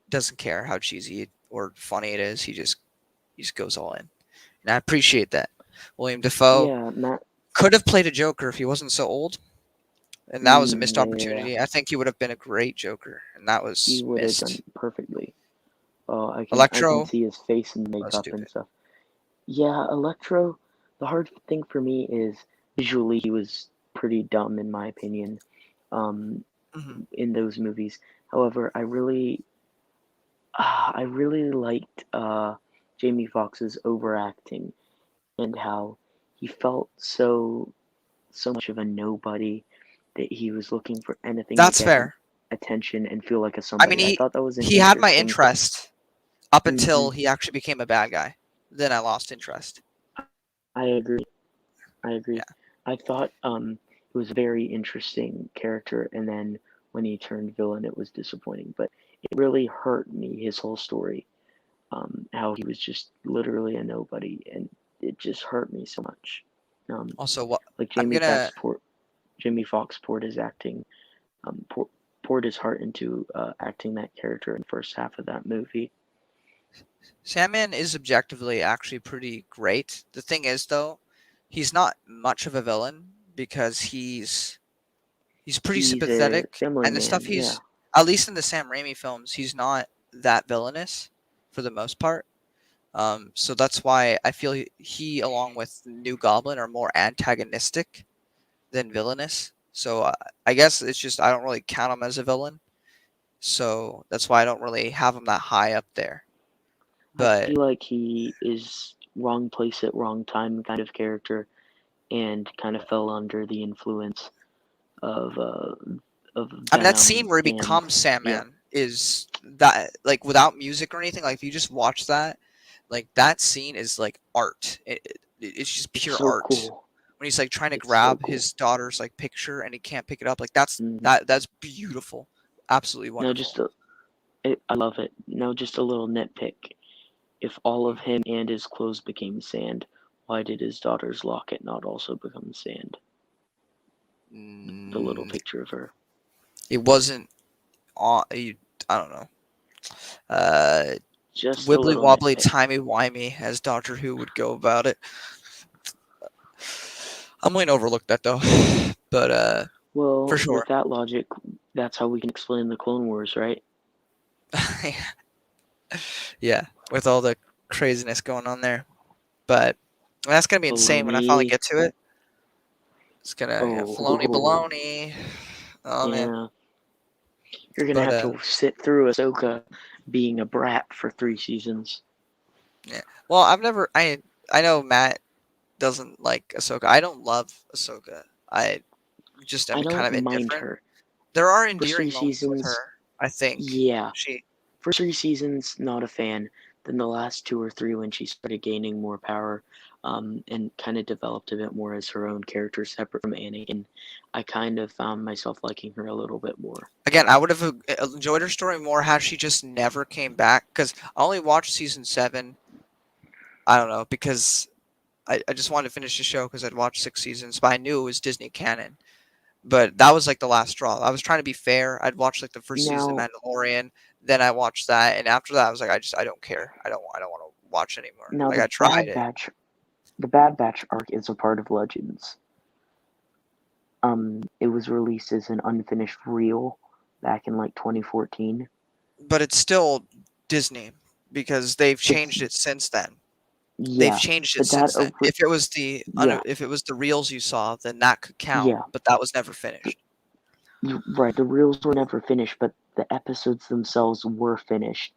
Doesn't care how cheesy or funny it is. He just goes all in, and I appreciate that. William Defoe Yeah, Matt. could have played a Joker if he wasn't so old, and that was a missed Yeah. opportunity. I think he would have been a great Joker, and that He was would have done missed. perfectly. Oh, I can Electro see his face and was makeup and stupid. stuff. Yeah, Electro. The hard thing for me is visually he was pretty dumb in my opinion. Um, Hmm. in those movies. However, I really liked Jamie Foxx's overacting and how he felt so much of a nobody that he was looking for anything to That's get fair. attention and feel like a I mean, somebody. I he thought that was an he had my interesting thing. interest up Hmm until he actually became a bad guy. Then I lost interest. I agree. I agree. Yeah. I thought it was a very interesting character, and then when he turned villain, it was disappointing. But it really hurt me his whole story. How he was just literally a nobody, and it just hurt me so much. Um, Also, what like I'm gonna Jamie Foxx poured his acting, poured his heart into acting that character in the first half of that movie. Sandman is objectively actually pretty great. The thing is, though, he's not much of a villain because he's pretty He's a sympathetic, family and the man, stuff yeah. he's at least in the Sam Raimi films, he's not that villainous for the most part. So that's why I feel he along with the New Goblin, are more antagonistic than villainous. So I guess it's just I don't really count him as a villain. So that's why I don't really have him that high up there. I But feel like he is wrong place at wrong time kind of character, and kind of fell under the influence of uh, of I mean, that scene Venom, where he and becomes yeah, Sandman is that like without music or anything. Like if you just watch that, like that scene is like art. It's just it's pure so art. cool. When he's like trying to It's so grab cool. his daughter's like picture and he can't pick it up, like that's Hmm that's beautiful, absolutely No, wonderful. I love it. No, just a little nitpick. If all of him and his clothes became sand, why did his daughter's locket not also become sand? The little Mm, picture of her. it wasn't on. I don't know. Uh, Just a Wibbly little wobbly, nitpick. timey wimey, as Doctor Who would go about it. I'm going to overlook that though, but for Well, sure. with that logic, that's how we can explain the Clone Wars, right? Yeah, with all the craziness going on there. But that's gonna be insane when I finally Baloney. get to it. It's gonna Filoni Oh, baloney. Oh man. yeah. You're gonna But have to sit through Ahsoka being a brat for 3 seasons. yeah. Well, I know Matt doesn't like Ahsoka. I don't love Ahsoka. I just I am kind don't of mind indifferent. her. There are First three endearing moments with seasons, her. I think yeah. she. First 3 seasons, not a fan. Then the last 2 or 3, when she started gaining more power, and kind of developed a bit more as her own character, separate from Anakin, I kind of found myself liking her a little bit more. Again, I would have enjoyed her story more had she just never came back. Because I only watched season 7. I don't know because I just wanted to finish the show because I'd watched 6 seasons, but I knew it was Disney canon. But that was like the last straw. I was trying to be fair. I'd watched like the first season of Now, Mandalorian, then I watched that, and after that I was like, I don't care. I don't want to watch anymore. now Like the I tried Bad it. Batch, the Bad Batch arc is a part of Legends. It was released as an unfinished reel back in like 2014. But it's still Disney because they've It's changed it since then. They've Yeah, changed it but that since then. over yeah, If it was the reels you saw, then that could count. yeah, But that was never finished. right. The reels were never finished, but the episodes themselves were finished.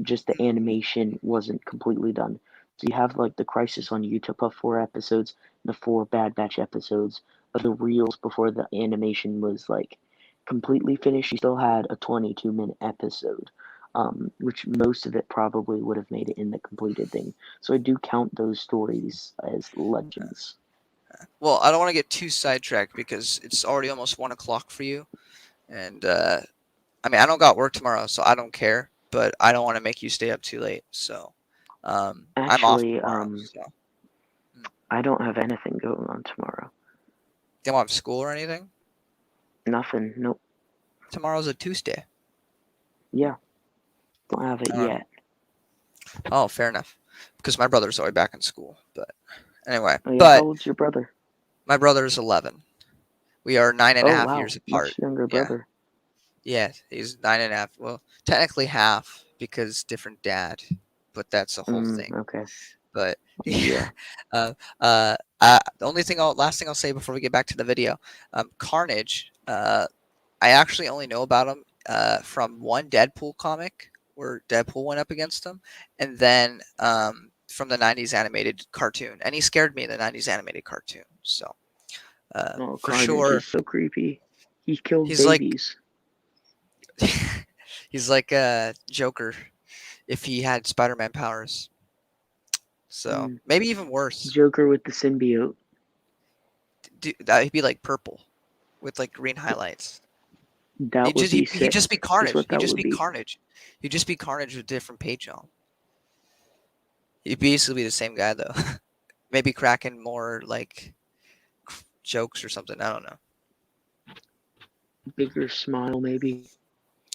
Just the animation wasn't completely done. So you have like the Crisis on Utah 4 episodes, and the 4 Bad Batch episodes of the reels before the animation was like completely finished. You still had a 22-minute episode, which most of it probably would have made it in the completed thing. So I do count those stories as legends. Well, I don't want to get too sidetracked because it's already almost 1 o'clock for you, and I mean I don't got work tomorrow, so I don't care. But I don't want to make you stay up too late, so I'm off Actually, tomorrow. So I don't have anything going on tomorrow. you don't have school or anything? Nothing. Nope. Tomorrow's a Tuesday. Yeah. Don't have it yet. Oh, fair enough. Because my brother's already back in school. But anyway, Oh, yeah, but how old's your brother? my brother's 11. We are 9.5 wow. years apart. Much younger brother. Yeah, he's 9.5. Well, technically half because different dad, but that's a whole thing. Okay. But Yeah. the last thing I'll say before we get back to the video, Carnage. I actually only know about him from one Deadpool comic where Deadpool went up against him, and then from the '90s animated cartoon, and he scared me in the '90s animated cartoon. So for Carnage sure, is so creepy. He kills he's babies. he's like a Joker if he had Spider-Man powers. So maybe even worse. Joker with the symbiote. He'd be like purple with like green highlights. That would be sick. He'd just be Carnage. What that He'd just would be Carnage. He'd just be Carnage with different paint on. He'd basically be the same guy though. Maybe cracking more like jokes or something. I don't know. Bigger smile, maybe.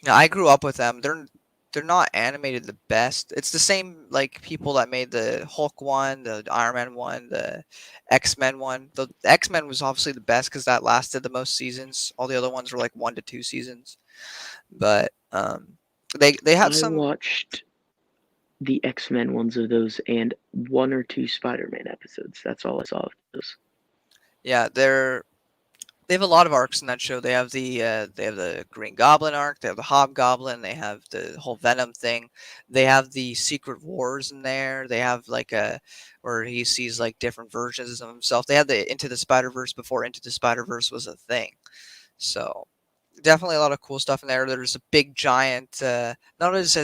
Yeah, I grew up with them. They're not animated the best. It's the same like people that made the Hulk one, the Iron Man one, the X-Men one. The X-Men was obviously the best because that lasted the most seasons. All the other ones were like 1 to 2 seasons. But they have some. I watched the X-Men ones of those and 1 or 2 Spider-Man episodes. That's all I saw of those. Yeah, they have a lot of arcs in that show. They have the Green Goblin arc, they have the Hobgoblin, they have the whole Venom thing, they have the Secret Wars in there. They have like where he sees like different versions of himself. They had the Into the Spider-Verse before Into the Spider-Verse was a thing. So definitely a lot of cool stuff in there. There's a big giant, not as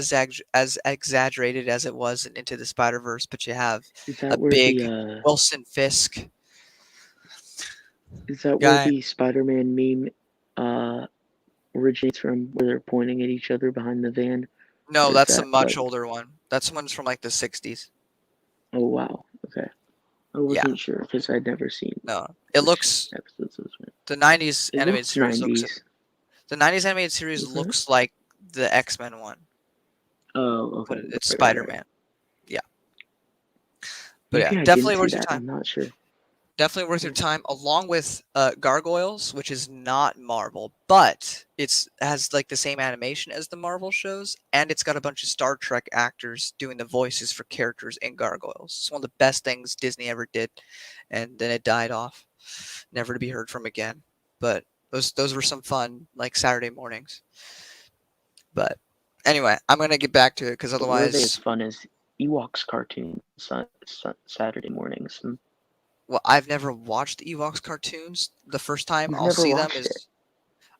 exaggerated as it was in Into the Spider-Verse, but you have a big Wilson Fisk. Is that where the Spider-Man meme originates from, where they're pointing at each other behind the van? No, that's a much older one. That's one's from like the 60s. Oh, wow. Okay. I wasn't sure because I'd never seen. No, it looks. The 90s animated series looks. The 90s animated series looks like the X-Men one. Oh, okay. But it's Spider-Man. Yeah. But yeah, definitely worth your time. I'm not sure. Definitely worth your time, along with Gargoyles, which is not Marvel, but it has like the same animation as the Marvel shows, and it's got a bunch of Star Trek actors doing the voices for characters in Gargoyles. It's one of the best things Disney ever did, and then it died off, never to be heard from again. But those were some fun like Saturday mornings. But anyway, I'm gonna get back to it because otherwise, what are they as fun as Ewoks cartoon Saturday mornings? Well, I've never watched the Ewoks cartoons. The first time I'll see them is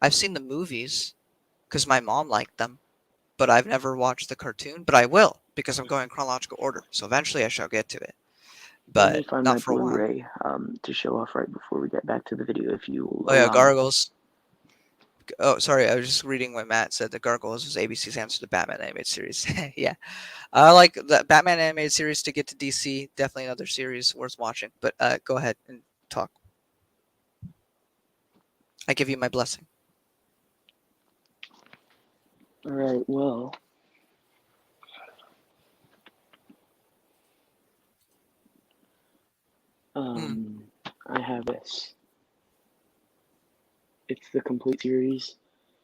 I've seen the movies because my mom liked them, but I've never watched the cartoon. But I will because I'm going in chronological order. So eventually I shall get to it. But let me find not my for a while. Blu-ray to show off right before we get back to the video, if you will. Oh yeah, Gargoyles. Oh, sorry, I was just reading what Matt said. The Gargoyles was ABC's answer to the Batman animated series. Yeah, I like the Batman animated series to get to DC. Definitely another series worth watching. But go ahead and talk. I give you my blessing. All right. Well, I have this. It's the complete series.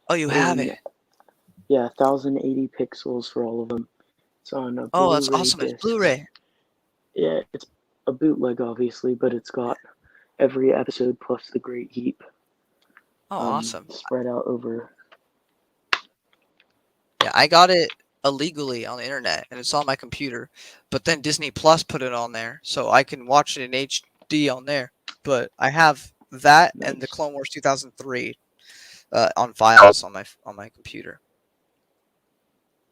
Oh, you have it? Yeah, 1080 pixels for all of them. It's on a Blu-ray that's awesome. disc. It's Blu-ray. Yeah, it's a bootleg, obviously, but it's got every episode plus the Great Heap. Oh, awesome. Spread out over. Yeah, I got it illegally on the internet, and it's on my computer. But then Disney Plus put it on there, so I can watch it in HD on there. But I have that and the Nice. Clone Wars 2003 on files on my computer.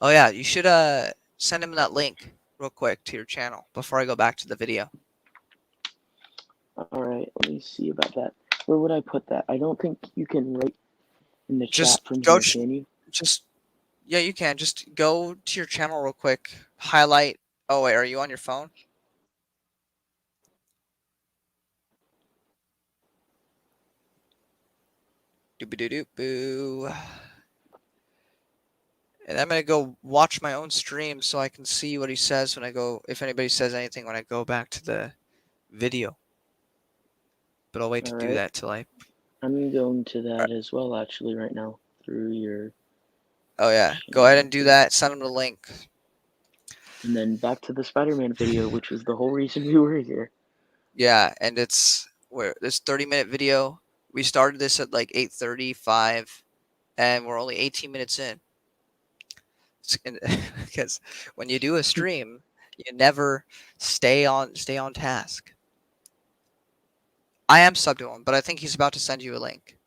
Oh yeah, you should send him that link real quick to your channel before I go back to the video. All right, let me see about that. Where would I put that? I don't think you can write in the chat from Go here, can you? yeah, you can just go to your channel real quick, highlight. Oh wait, are you on your phone? Boo. And I'm gonna go watch my own stream so I can see what he says when I go. If anybody says anything when I go back to the video. But I'll wait to All do right. that till I. I'm going to that as well, actually, right now through your. Oh yeah, go ahead and do that. Send him the link. And then back to the Spider-Man video, which was the whole reason we were here. Yeah, and it's this 30-minute video. We started this at like 8:35, and we're only 18 minutes in. Because when you do a stream, you never stay on task. I am subbed to him, but I think he's about to send you a link.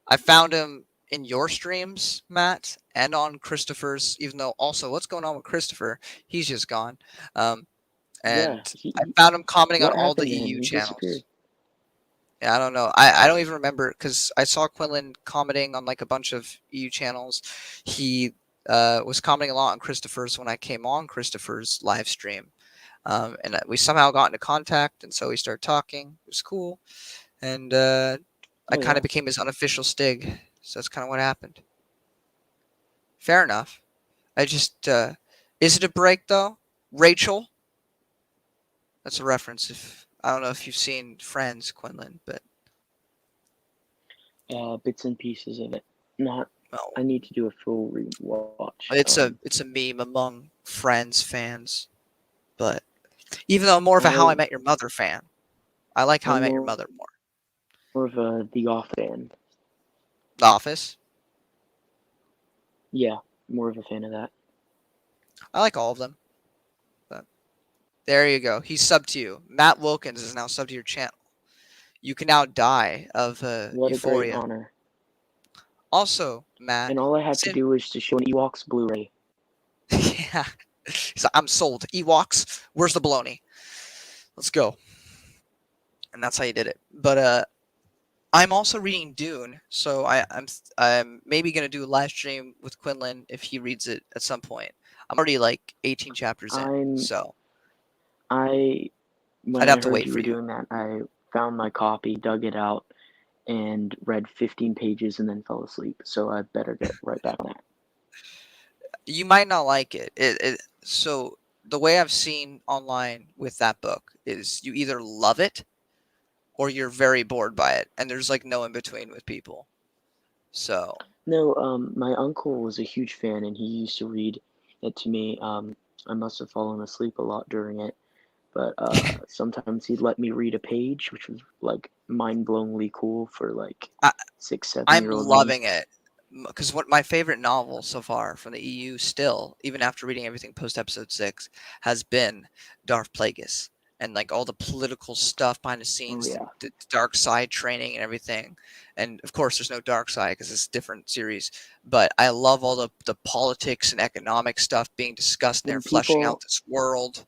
I found him in your streams, Matt, and on Christopher's. Even though also, what's going on with Christopher? He's just gone. And I found him commenting on all the EU channels. Yeah, I don't know. I don't even remember because I saw Quinlan commenting on like a bunch of EU channels. He was commenting a lot on Christopher's when I came on Christopher's live stream. And we somehow got into contact, and so we started talking. It was cool. And I kind of became his unofficial Stig. So that's kind of what happened. Fair enough. I just, is it a break though? Rachel? That's a reference. I don't know if you've seen Friends, Quinlan, but. Bits and pieces of it. I need to do a full rewatch. It's a meme among Friends fans, but even though I'm more of a How I Met Your Mother fan, I like How I Met Your Mother more. More of a The Office fan. The Office? Yeah, more of a fan of that. I like all of them. But there you go. He's subbed to you. Matt Wilkins is now subbed to your channel. You can now die of what euphoria. A great honor. Also, Matt. And all I have to do is to show an Ewoks Blu-ray. Yeah. So I'm sold. Ewoks, where's the baloney? Let's go. And that's how you did it. But I'm also reading Dune, so I'm maybe gonna do a live stream with Quinlan if he reads it at some point. I'm already like 18 chapters in, so I'd have to wait you for were you. doing that, I found my copy, dug it out, and read 15 pages and then fell asleep. So I better get right back on that. You might not like it. So the way I've seen online with that book is you either love it or you're very bored by it, and there's like no in between with people. So no, my uncle was a huge fan, and he used to read it to me. I must have fallen asleep a lot during it, but sometimes he'd let me read a page, which was like mind-blowingly cool for like 6-7-year-old. I'm loving it because what my favorite novel so far from the EU, still even after reading everything post episode 6, has been Darth Plagueis. And like all the political stuff behind the scenes, the dark side training and everything. And of course, there's no dark side because it's a different series. But I love all the politics and economic stuff being discussed there, fleshing out this world.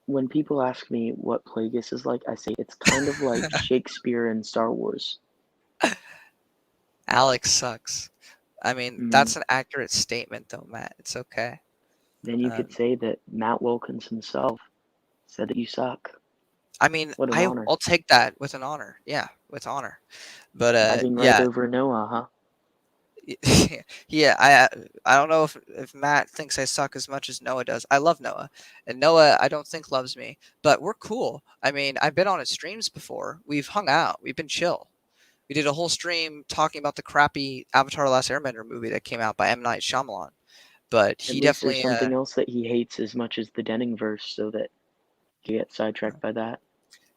When people ask me what Plagueis is like, I say it's kind of like Shakespeare and Star Wars. Alex sucks. I mean, that's an accurate statement, though, Matt. It's okay. Then you could say that Matt Wilkins himself said that you suck. I mean, I'll take that with an honor. Yeah, with honor. But driving right over Noah, huh? Yeah, I don't know if Matt thinks I suck as much as Noah does. I love Noah, and Noah I don't think loves me, but we're cool. I mean, I've been on his streams before. We've hung out. We've been chill. We did a whole stream talking about the crappy Avatar: The Last Airbender movie that came out by M. Night Shyamalan. But he definitely there's something else that he hates as much as the Denningverse, so that you get sidetracked by that.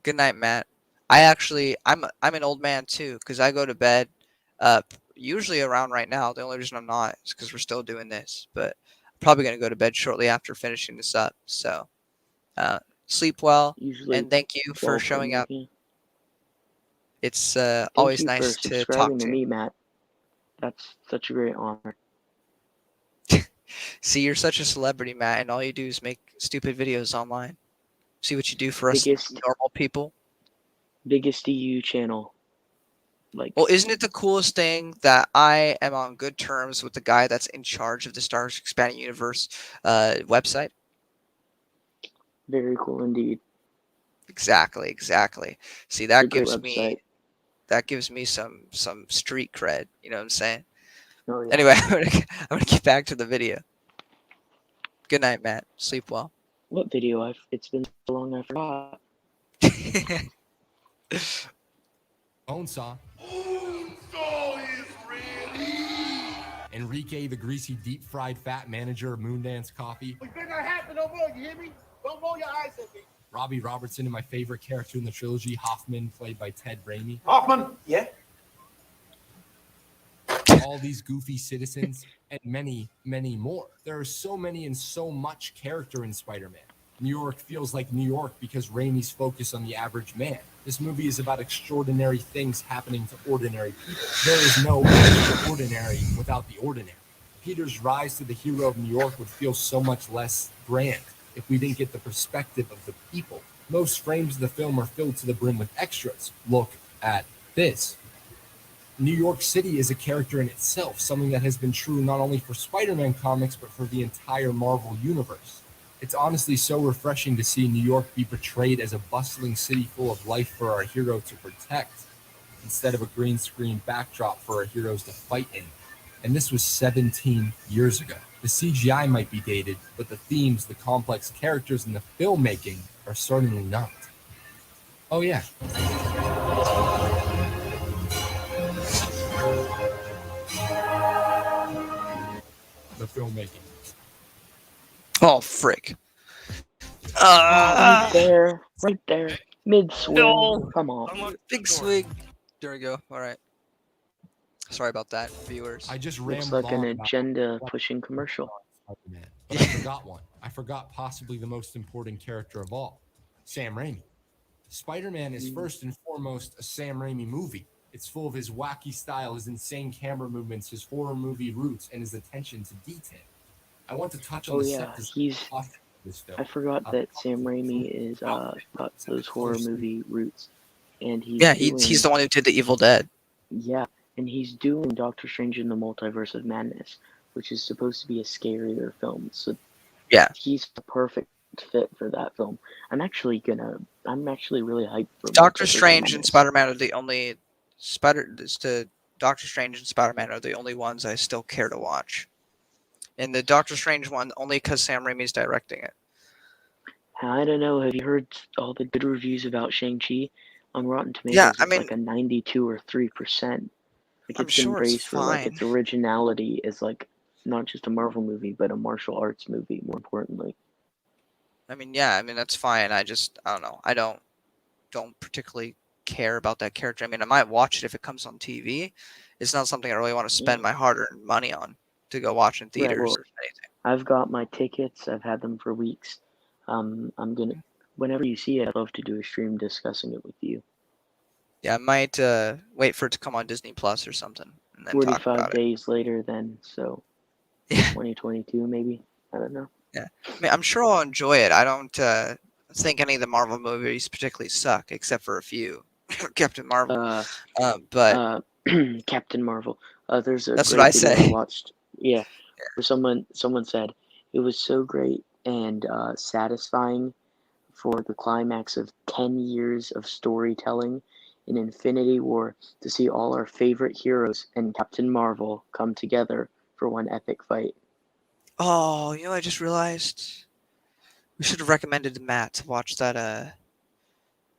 Good night, Matt. I'm an old man too, because I go to bed usually around right now. The only reason I'm not is because we're still doing this. But I'm probably gonna go to bed shortly after finishing this up. So sleep well, Usually and thank you for 12 showing up. Yeah. It's Thank always you for nice to talk subscribing to to. me, Matt. That's such a great honor. See, you're such a celebrity, Matt, and all you do is make stupid videos online. See what you do for us Biggest normal people. EU channel. Like, Well, isn't it the coolest thing that I am on good terms with the guy that's in charge of the Stars Expanding Universe website? very cool indeed. Exactly. See, It's a great website. that gives me some street cred. You know what I'm saying? Oh yeah. Anyway, I'm gonna get back to the video. Good night, Matt. Sleep well. What video? It's been so long I forgot. Bonesaw. Enrique, the greasy, deep-fried fat manager of Moondance Coffee. We better happen no more, you hear me? Don't roll your eyes at me. Robbie Robertson, and my favorite character in the trilogy, Hoffman, played by Ted Raimi. Hoffman? Yeah? All these goofy citizens, and many, many more. There are so many and so much character in Spider-Man. New York feels like New York because Raimi's focus on the average man. This movie is about extraordinary things happening to ordinary people. There is no ordinary without the ordinary. Peter's rise to the hero of New York would feel so much less grand if we didn't get the perspective of the people. Most frames of the film are filled to the brim with extras. Look at this. New York City is a character in itself, something that has been true not only for Spider-Man comics, but for the entire Marvel universe. It's honestly so refreshing to see New York be portrayed as a bustling city full of life for our hero to protect, instead of a green screen backdrop for our heroes to fight in. And this was 17 years ago. The CGI might be dated, but the themes, the complex characters, and the filmmaking are certainly not. Oh yeah. The filmmaking. Oh, frick. Right there. Mid swing. No. Come on. I'm on big swing. There we go. All right. Sorry about that, viewers. I just Looks rambled like an on about agenda-pushing commercial. Spider-Man, but I forgot one. I forgot possibly the most important character of all, Sam Raimi. Spider-Man is first and foremost a Sam Raimi movie. It's full of his wacky style, his insane camera movements, his horror movie roots, and his attention to detail. I want to touch on Oh the yeah, set he's. of this film. I forgot that Sam Raimi is got those horror movie roots, and he's he's the one who did the Evil Dead. Yeah, and he's doing Doctor Strange in the Multiverse of Madness, which is supposed to be a scarier film. So yeah, he's the perfect fit for that film. I'm actually really hyped for Doctor Strange and Spider-Man are the only Doctor Strange and Spider-Man are the only ones I still care to watch. And the Doctor Strange one only because Sam Raimi's directing it. I don't know. Have you heard all the good reviews about Shang-Chi on Rotten Tomatoes? Yeah, it's like a 92 or 3%. Like it's been praised for like its originality as like not just a Marvel movie but a martial arts movie. More importantly. I mean, yeah. I mean that's fine. I don't know. I don't particularly care about that character. I mean, I might watch it if it comes on TV. It's not something I really want to spend my hard-earned money on to go watch in theaters or anything. I've got my tickets. I've had them for weeks. I'm gonna. Whenever you see it, I'd love to do a stream discussing it with you. Yeah, I might wait for it to come on Disney Plus or something, and then 45 talk about days later, then, so 2022 maybe. I don't know. Yeah, I mean, I'm sure I'll enjoy it. I don't think any of the Marvel movies particularly suck, except for a few. Captain Marvel, but Captain Marvel. There's a that's great what I video say. I watched. Yeah, where someone said it was so great and satisfying for the climax of 10 years of storytelling in Infinity War to see all our favorite heroes and Captain Marvel come together for one epic fight. Oh, you know, I just realized we should have recommended to Matt to watch that.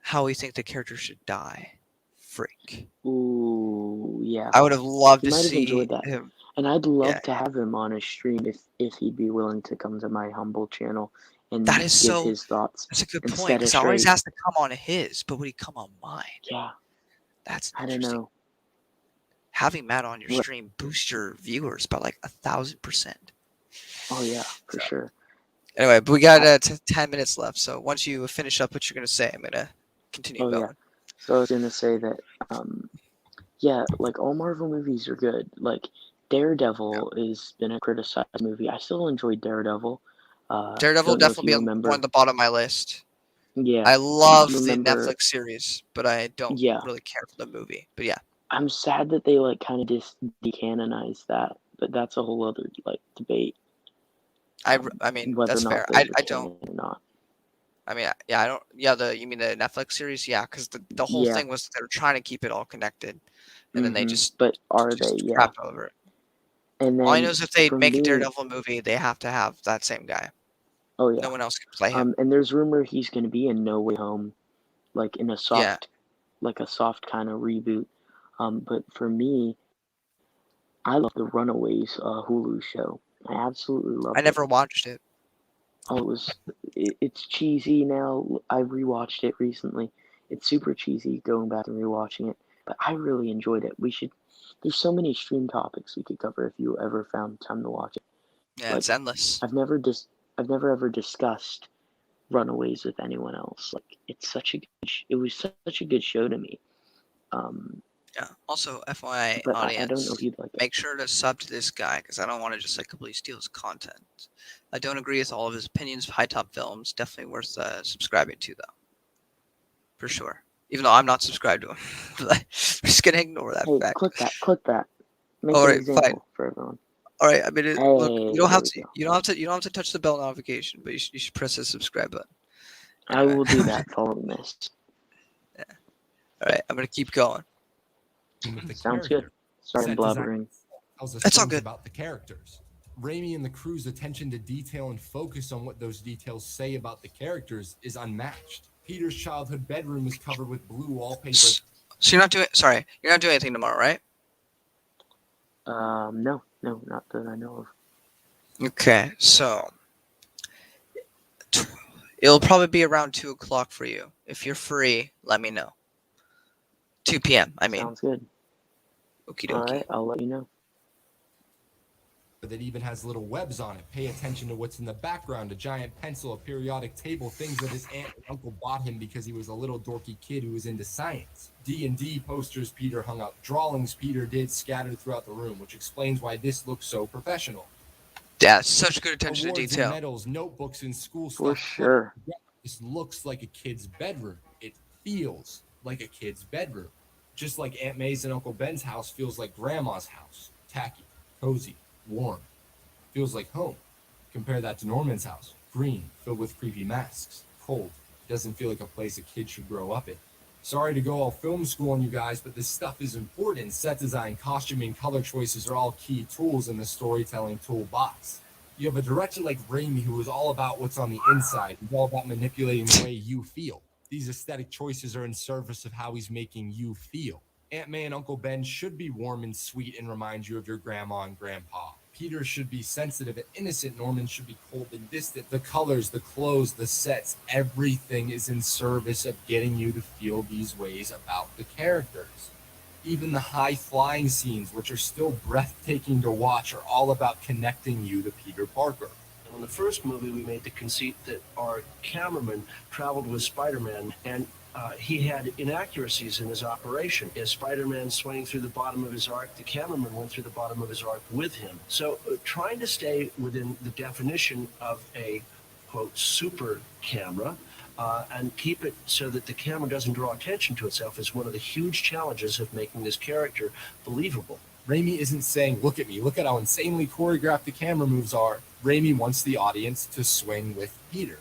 How we think the character should die. Freak. Ooh, yeah. I would have loved He to might have see enjoyed that. him. And I'd love to have him on a stream if he'd be willing to come to my humble channel and That is give his thoughts. That's a good and point. set Because us I always straight. ask to come on his, but would he come on mine? Yeah. That's I don't interesting. know. having Matt on your What? stream boosts your viewers by like 1,000%. Oh yeah, for sure. Anyway, but we got 10 minutes left, so once you finish up what you're gonna say, I'm gonna continue Oh going. yeah. So I was gonna say that, yeah, like all Marvel movies are good. Like Daredevil has been a criticized movie. I still enjoyed Daredevil. Daredevil Don't know if definitely you be remember. one at the bottom of my list. Yeah. I love you the remember, Netflix series, but I don't Yeah. really care for the movie. But yeah, I'm sad that they like kind of decanonized that, but that's a whole other like debate. I mean Whether that's or fair. not those are I canon don't. or not. I mean, yeah, I don't. Yeah, you mean the Netflix series? Yeah, because the whole Yeah. thing was they were trying to keep it all connected, and then they just But are they? Yeah. crapped over it. And All I then know is if they for make a me, Daredevil movie, they have to have that same guy. oh yeah. No one else can play him. And there's rumor he's gonna be in No Way Home, like in a Yeah. soft kind of reboot. But for me, I love the Runaways Hulu show. I absolutely love I it. never watched it. Oh, it's cheesy now. I rewatched it recently. It's super cheesy going back and rewatching it, but I really enjoyed it. There's so many stream topics we could cover if you ever found time to watch it. Yeah, Like, it's endless. I've never ever discussed Runaways with anyone else. Like it was such a good show to me. Yeah. Also, FYI, But audience, I don't know if you'd like it. make sure to sub to this guy because I don't want to just like completely steal his content. I don't agree with all of his opinions of high top films. Definitely worth subscribing to though, for sure. Even though I'm not subscribed to him, I'm just gonna ignore that Hey, fact. click that. Make All an right, example fine. for everyone. All right, I mean, look, Hey, you don't have there to, we go. you don't have to touch the bell notification, but you should press the subscribe button. I will do that following this. Yeah. All right, I'm gonna keep going. Sounds good. Sorry, I'm blabbering. That's all good. About the characters. Raimi and the crew's attention to detail and focus on what those details say about the characters is unmatched. Peter's childhood bedroom is covered with blue wallpaper. So you're not doing anything tomorrow, right? No, not that I know of. Okay, so it'll probably be around 2 o'clock for you. If you're free, let me know. 2 p.m. I mean. Sounds good. Okie dokie. All right, I'll let you know. That even has little webs on it. Pay attention to what's in the background: a giant pencil, a periodic table, things that his aunt and uncle bought him because he was a little dorky kid who was into science. D&D posters Peter hung up, drawings Peter did scattered throughout the room, which explains why this looks so professional. Yeah, such good attention Awards to detail. and medals, notebooks, and school stuff. For sure. This looks like a kid's bedroom. It feels like a kid's bedroom. Just like Aunt May's and Uncle Ben's house feels like Grandma's house. Tacky, cozy, warm. Feels like home. Compare that to Norman's house. Green, filled with creepy masks. Cold. Doesn't feel like a place a kid should grow up in. Sorry to go all film school on you guys, but this stuff is important. Set design, costuming, color choices are all key tools in the storytelling toolbox. You have a director like Raimi who is all about what's on the inside. He's all about manipulating the way you feel. These aesthetic choices are in service of how he's making you feel. Aunt May and Uncle Ben should be warm and sweet and remind you of your grandma and grandpa. Peter should be sensitive and innocent. Norman should be cold and distant. The colors, the clothes, the sets, everything is in service of getting you to feel these ways about the characters. Even the high-flying scenes, which are still breathtaking to watch, are all about connecting you to Peter Parker. In the first movie, we made the conceit that our cameraman traveled with Spider-Man, and he had inaccuracies in his operation. As Spider-Man swaying through the bottom of his arc, the cameraman went through the bottom of his arc with him. So trying to stay within the definition of a, quote, super camera, and keep it so that the camera doesn't draw attention to itself is one of the huge challenges of making this character believable. Raimi isn't saying, look at me, look at how insanely choreographed the camera moves are. Raimi wants the audience to swing with Peter.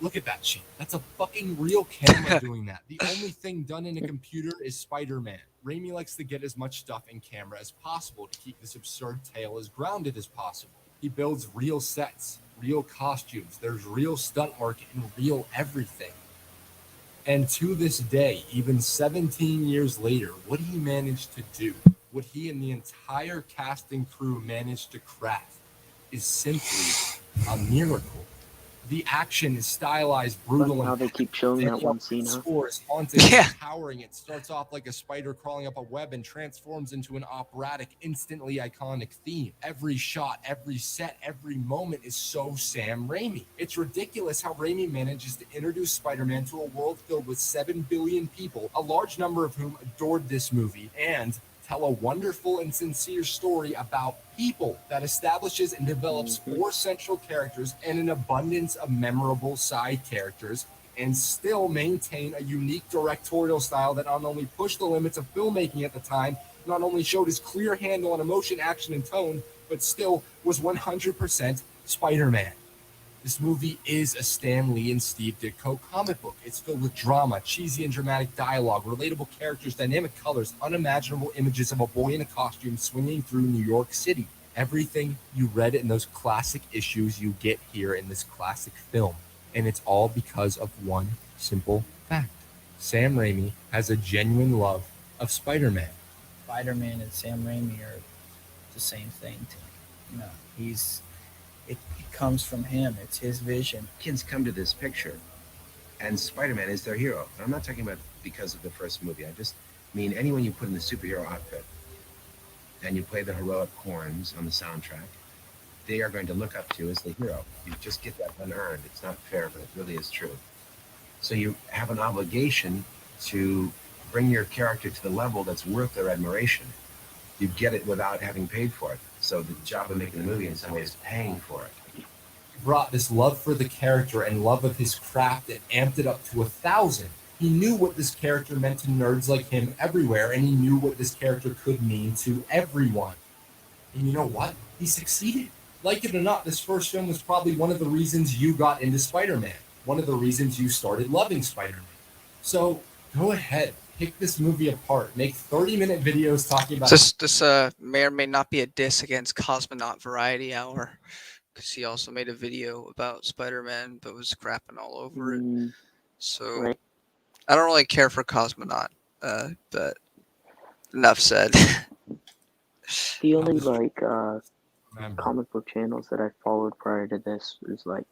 Look at that shit. That's a fucking real camera doing that. The only thing done in a computer is Spider-Man. Raimi likes to get as much stuff in camera as possible to keep this absurd tale as grounded as possible. He builds real sets, real costumes. There's real stunt work and real everything. And to this day, even 17 years later, what he managed to do, what he and the entire cast and crew managed to craft, is simply a miracle. The action is stylized, brutal, Funny how and they keep showing that the one scene, huh? score is haunted Yeah. and empowering. It starts off like a spider crawling up a web and transforms into an operatic, instantly iconic theme. Every shot, every set, every moment is so Sam Raimi. It's ridiculous how Raimi manages to introduce Spider-Man to a world filled with 7 billion people, a large number of whom adored this movie, and tell a wonderful and sincere story about people that establishes and develops 4 central characters and an abundance of memorable side characters, and still maintain a unique directorial style that not only pushed the limits of filmmaking at the time, not only showed his clear handle on emotion, action, and tone, but still was 100% Spider-Man. This movie is a Stan Lee and Steve Ditko comic book. It's filled with drama, cheesy and dramatic dialogue, relatable characters, dynamic colors, unimaginable images of a boy in a costume swinging through New York City. Everything you read in those classic issues you get here in this classic film. And it's all because of one simple fact. Sam Raimi has a genuine love of Spider-Man. Spider-Man and Sam Raimi are the same thing to me. You know, it comes from him. It's his vision. Kids come to this picture, and Spider-Man is their hero. And I'm not talking about because of the first movie. I just mean anyone you put in the superhero outfit and you play the heroic horns on the soundtrack, they are going to look up to you as the hero. You just get that unearned. It's not fair, but it really is true. So you have an obligation to bring your character to the level that's worth their admiration. You get it without having paid for it. So the job of making the movie in some ways is paying for it. He brought this love for the character and love of his craft and amped it up to 1,000. He knew what this character meant to nerds like him everywhere, and he knew what this character could mean to everyone. And you know what? He succeeded. Like it or not, this first film was probably one of the reasons you got into Spider-Man. One of the reasons you started loving Spider-Man. So go ahead, pick this movie apart. Make 30-minute videos talking about This may or may not be a diss against Cosmonaut Variety Hour, because he also made a video about Spider-Man but was crapping all over it. So Right. I don't really care for Cosmonaut, but enough said. The only comic book channels that I followed prior to this is like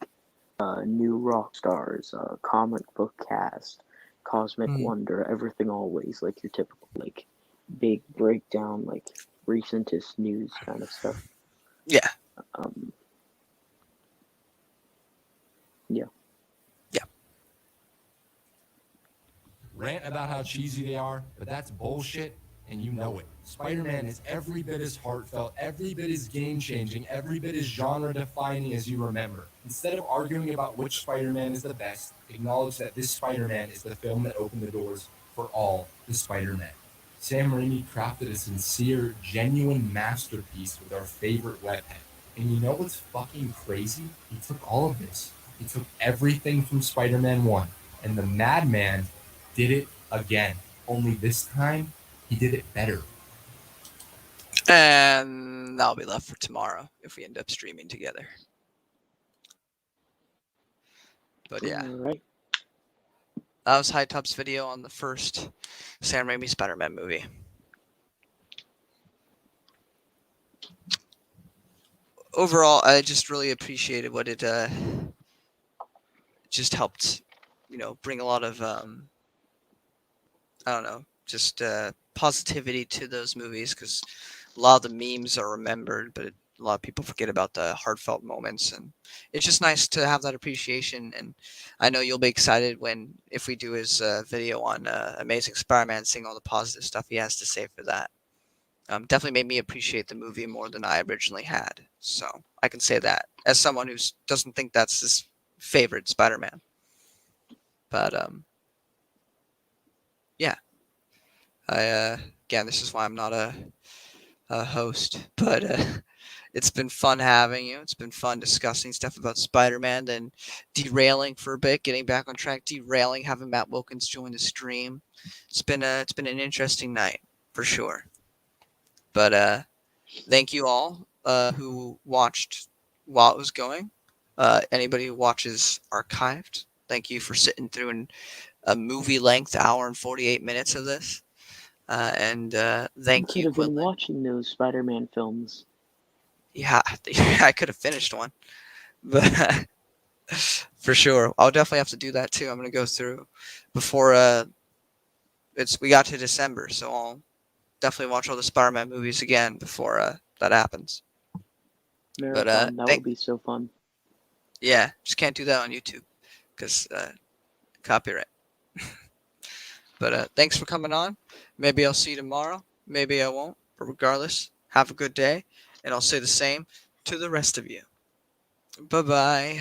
New Rock Stars, Comic Book Cast, Cosmic Wonder, Everything Always, like your typical like big breakdown, like recentest news kind of stuff. Yeah. Yeah. rant about how cheesy they are, but that's bullshit, and you know it. Spider-Man is every bit as heartfelt, every bit as game-changing, every bit as genre-defining as you remember. Instead of arguing about which Spider-Man is the best, acknowledge that this Spider-Man is the film that opened the doors for all the Spider-Men. Sam Raimi crafted a sincere, genuine masterpiece with our favorite webhead. And you know what's fucking crazy? He took all of this. He took everything from Spider-Man 1, and the madman did it again. Only this time, he did it better. And that'll be left for tomorrow if we end up streaming together. But yeah. Right. That was High Top's video on the first Sam Raimi Spider-Man movie. Overall, I just really appreciated what it just helped, bring a lot of just positivity to those movies, because a lot of the memes are remembered, but a lot of people forget about the heartfelt moments, and it's just nice to have that appreciation. And I know you'll be excited if we do his video on Amazing Spider-Man, seeing all the positive stuff he has to say for that. Definitely made me appreciate the movie more than I originally had. So I can say that as someone who doesn't think that's his favorite Spider-Man. But yeah. Again, this is why I'm not a host, but it's been fun having you. It's been fun discussing stuff about Spider-Man, then derailing for a bit, getting back on track, derailing, having Matt Wilkins join the stream. It's been an interesting night for sure. But thank you all who watched while it was going. Anybody who watches archived, thank you for sitting through a movie length hour and 48 minutes of this. And thank you. Could have been watching those Spider-Man films. Yeah, I could have finished one, but For sure. I'll definitely have to do that too. I'm gonna go through before we got to December, so I'll definitely watch all the Spider-Man movies again before that happens. Marathon, that would be so fun. Yeah, just can't do that on YouTube because copyright. But thanks for coming on. Maybe I'll see you tomorrow. Maybe I won't. But regardless, have a good day, and I'll say the same to the rest of you. Bye-bye.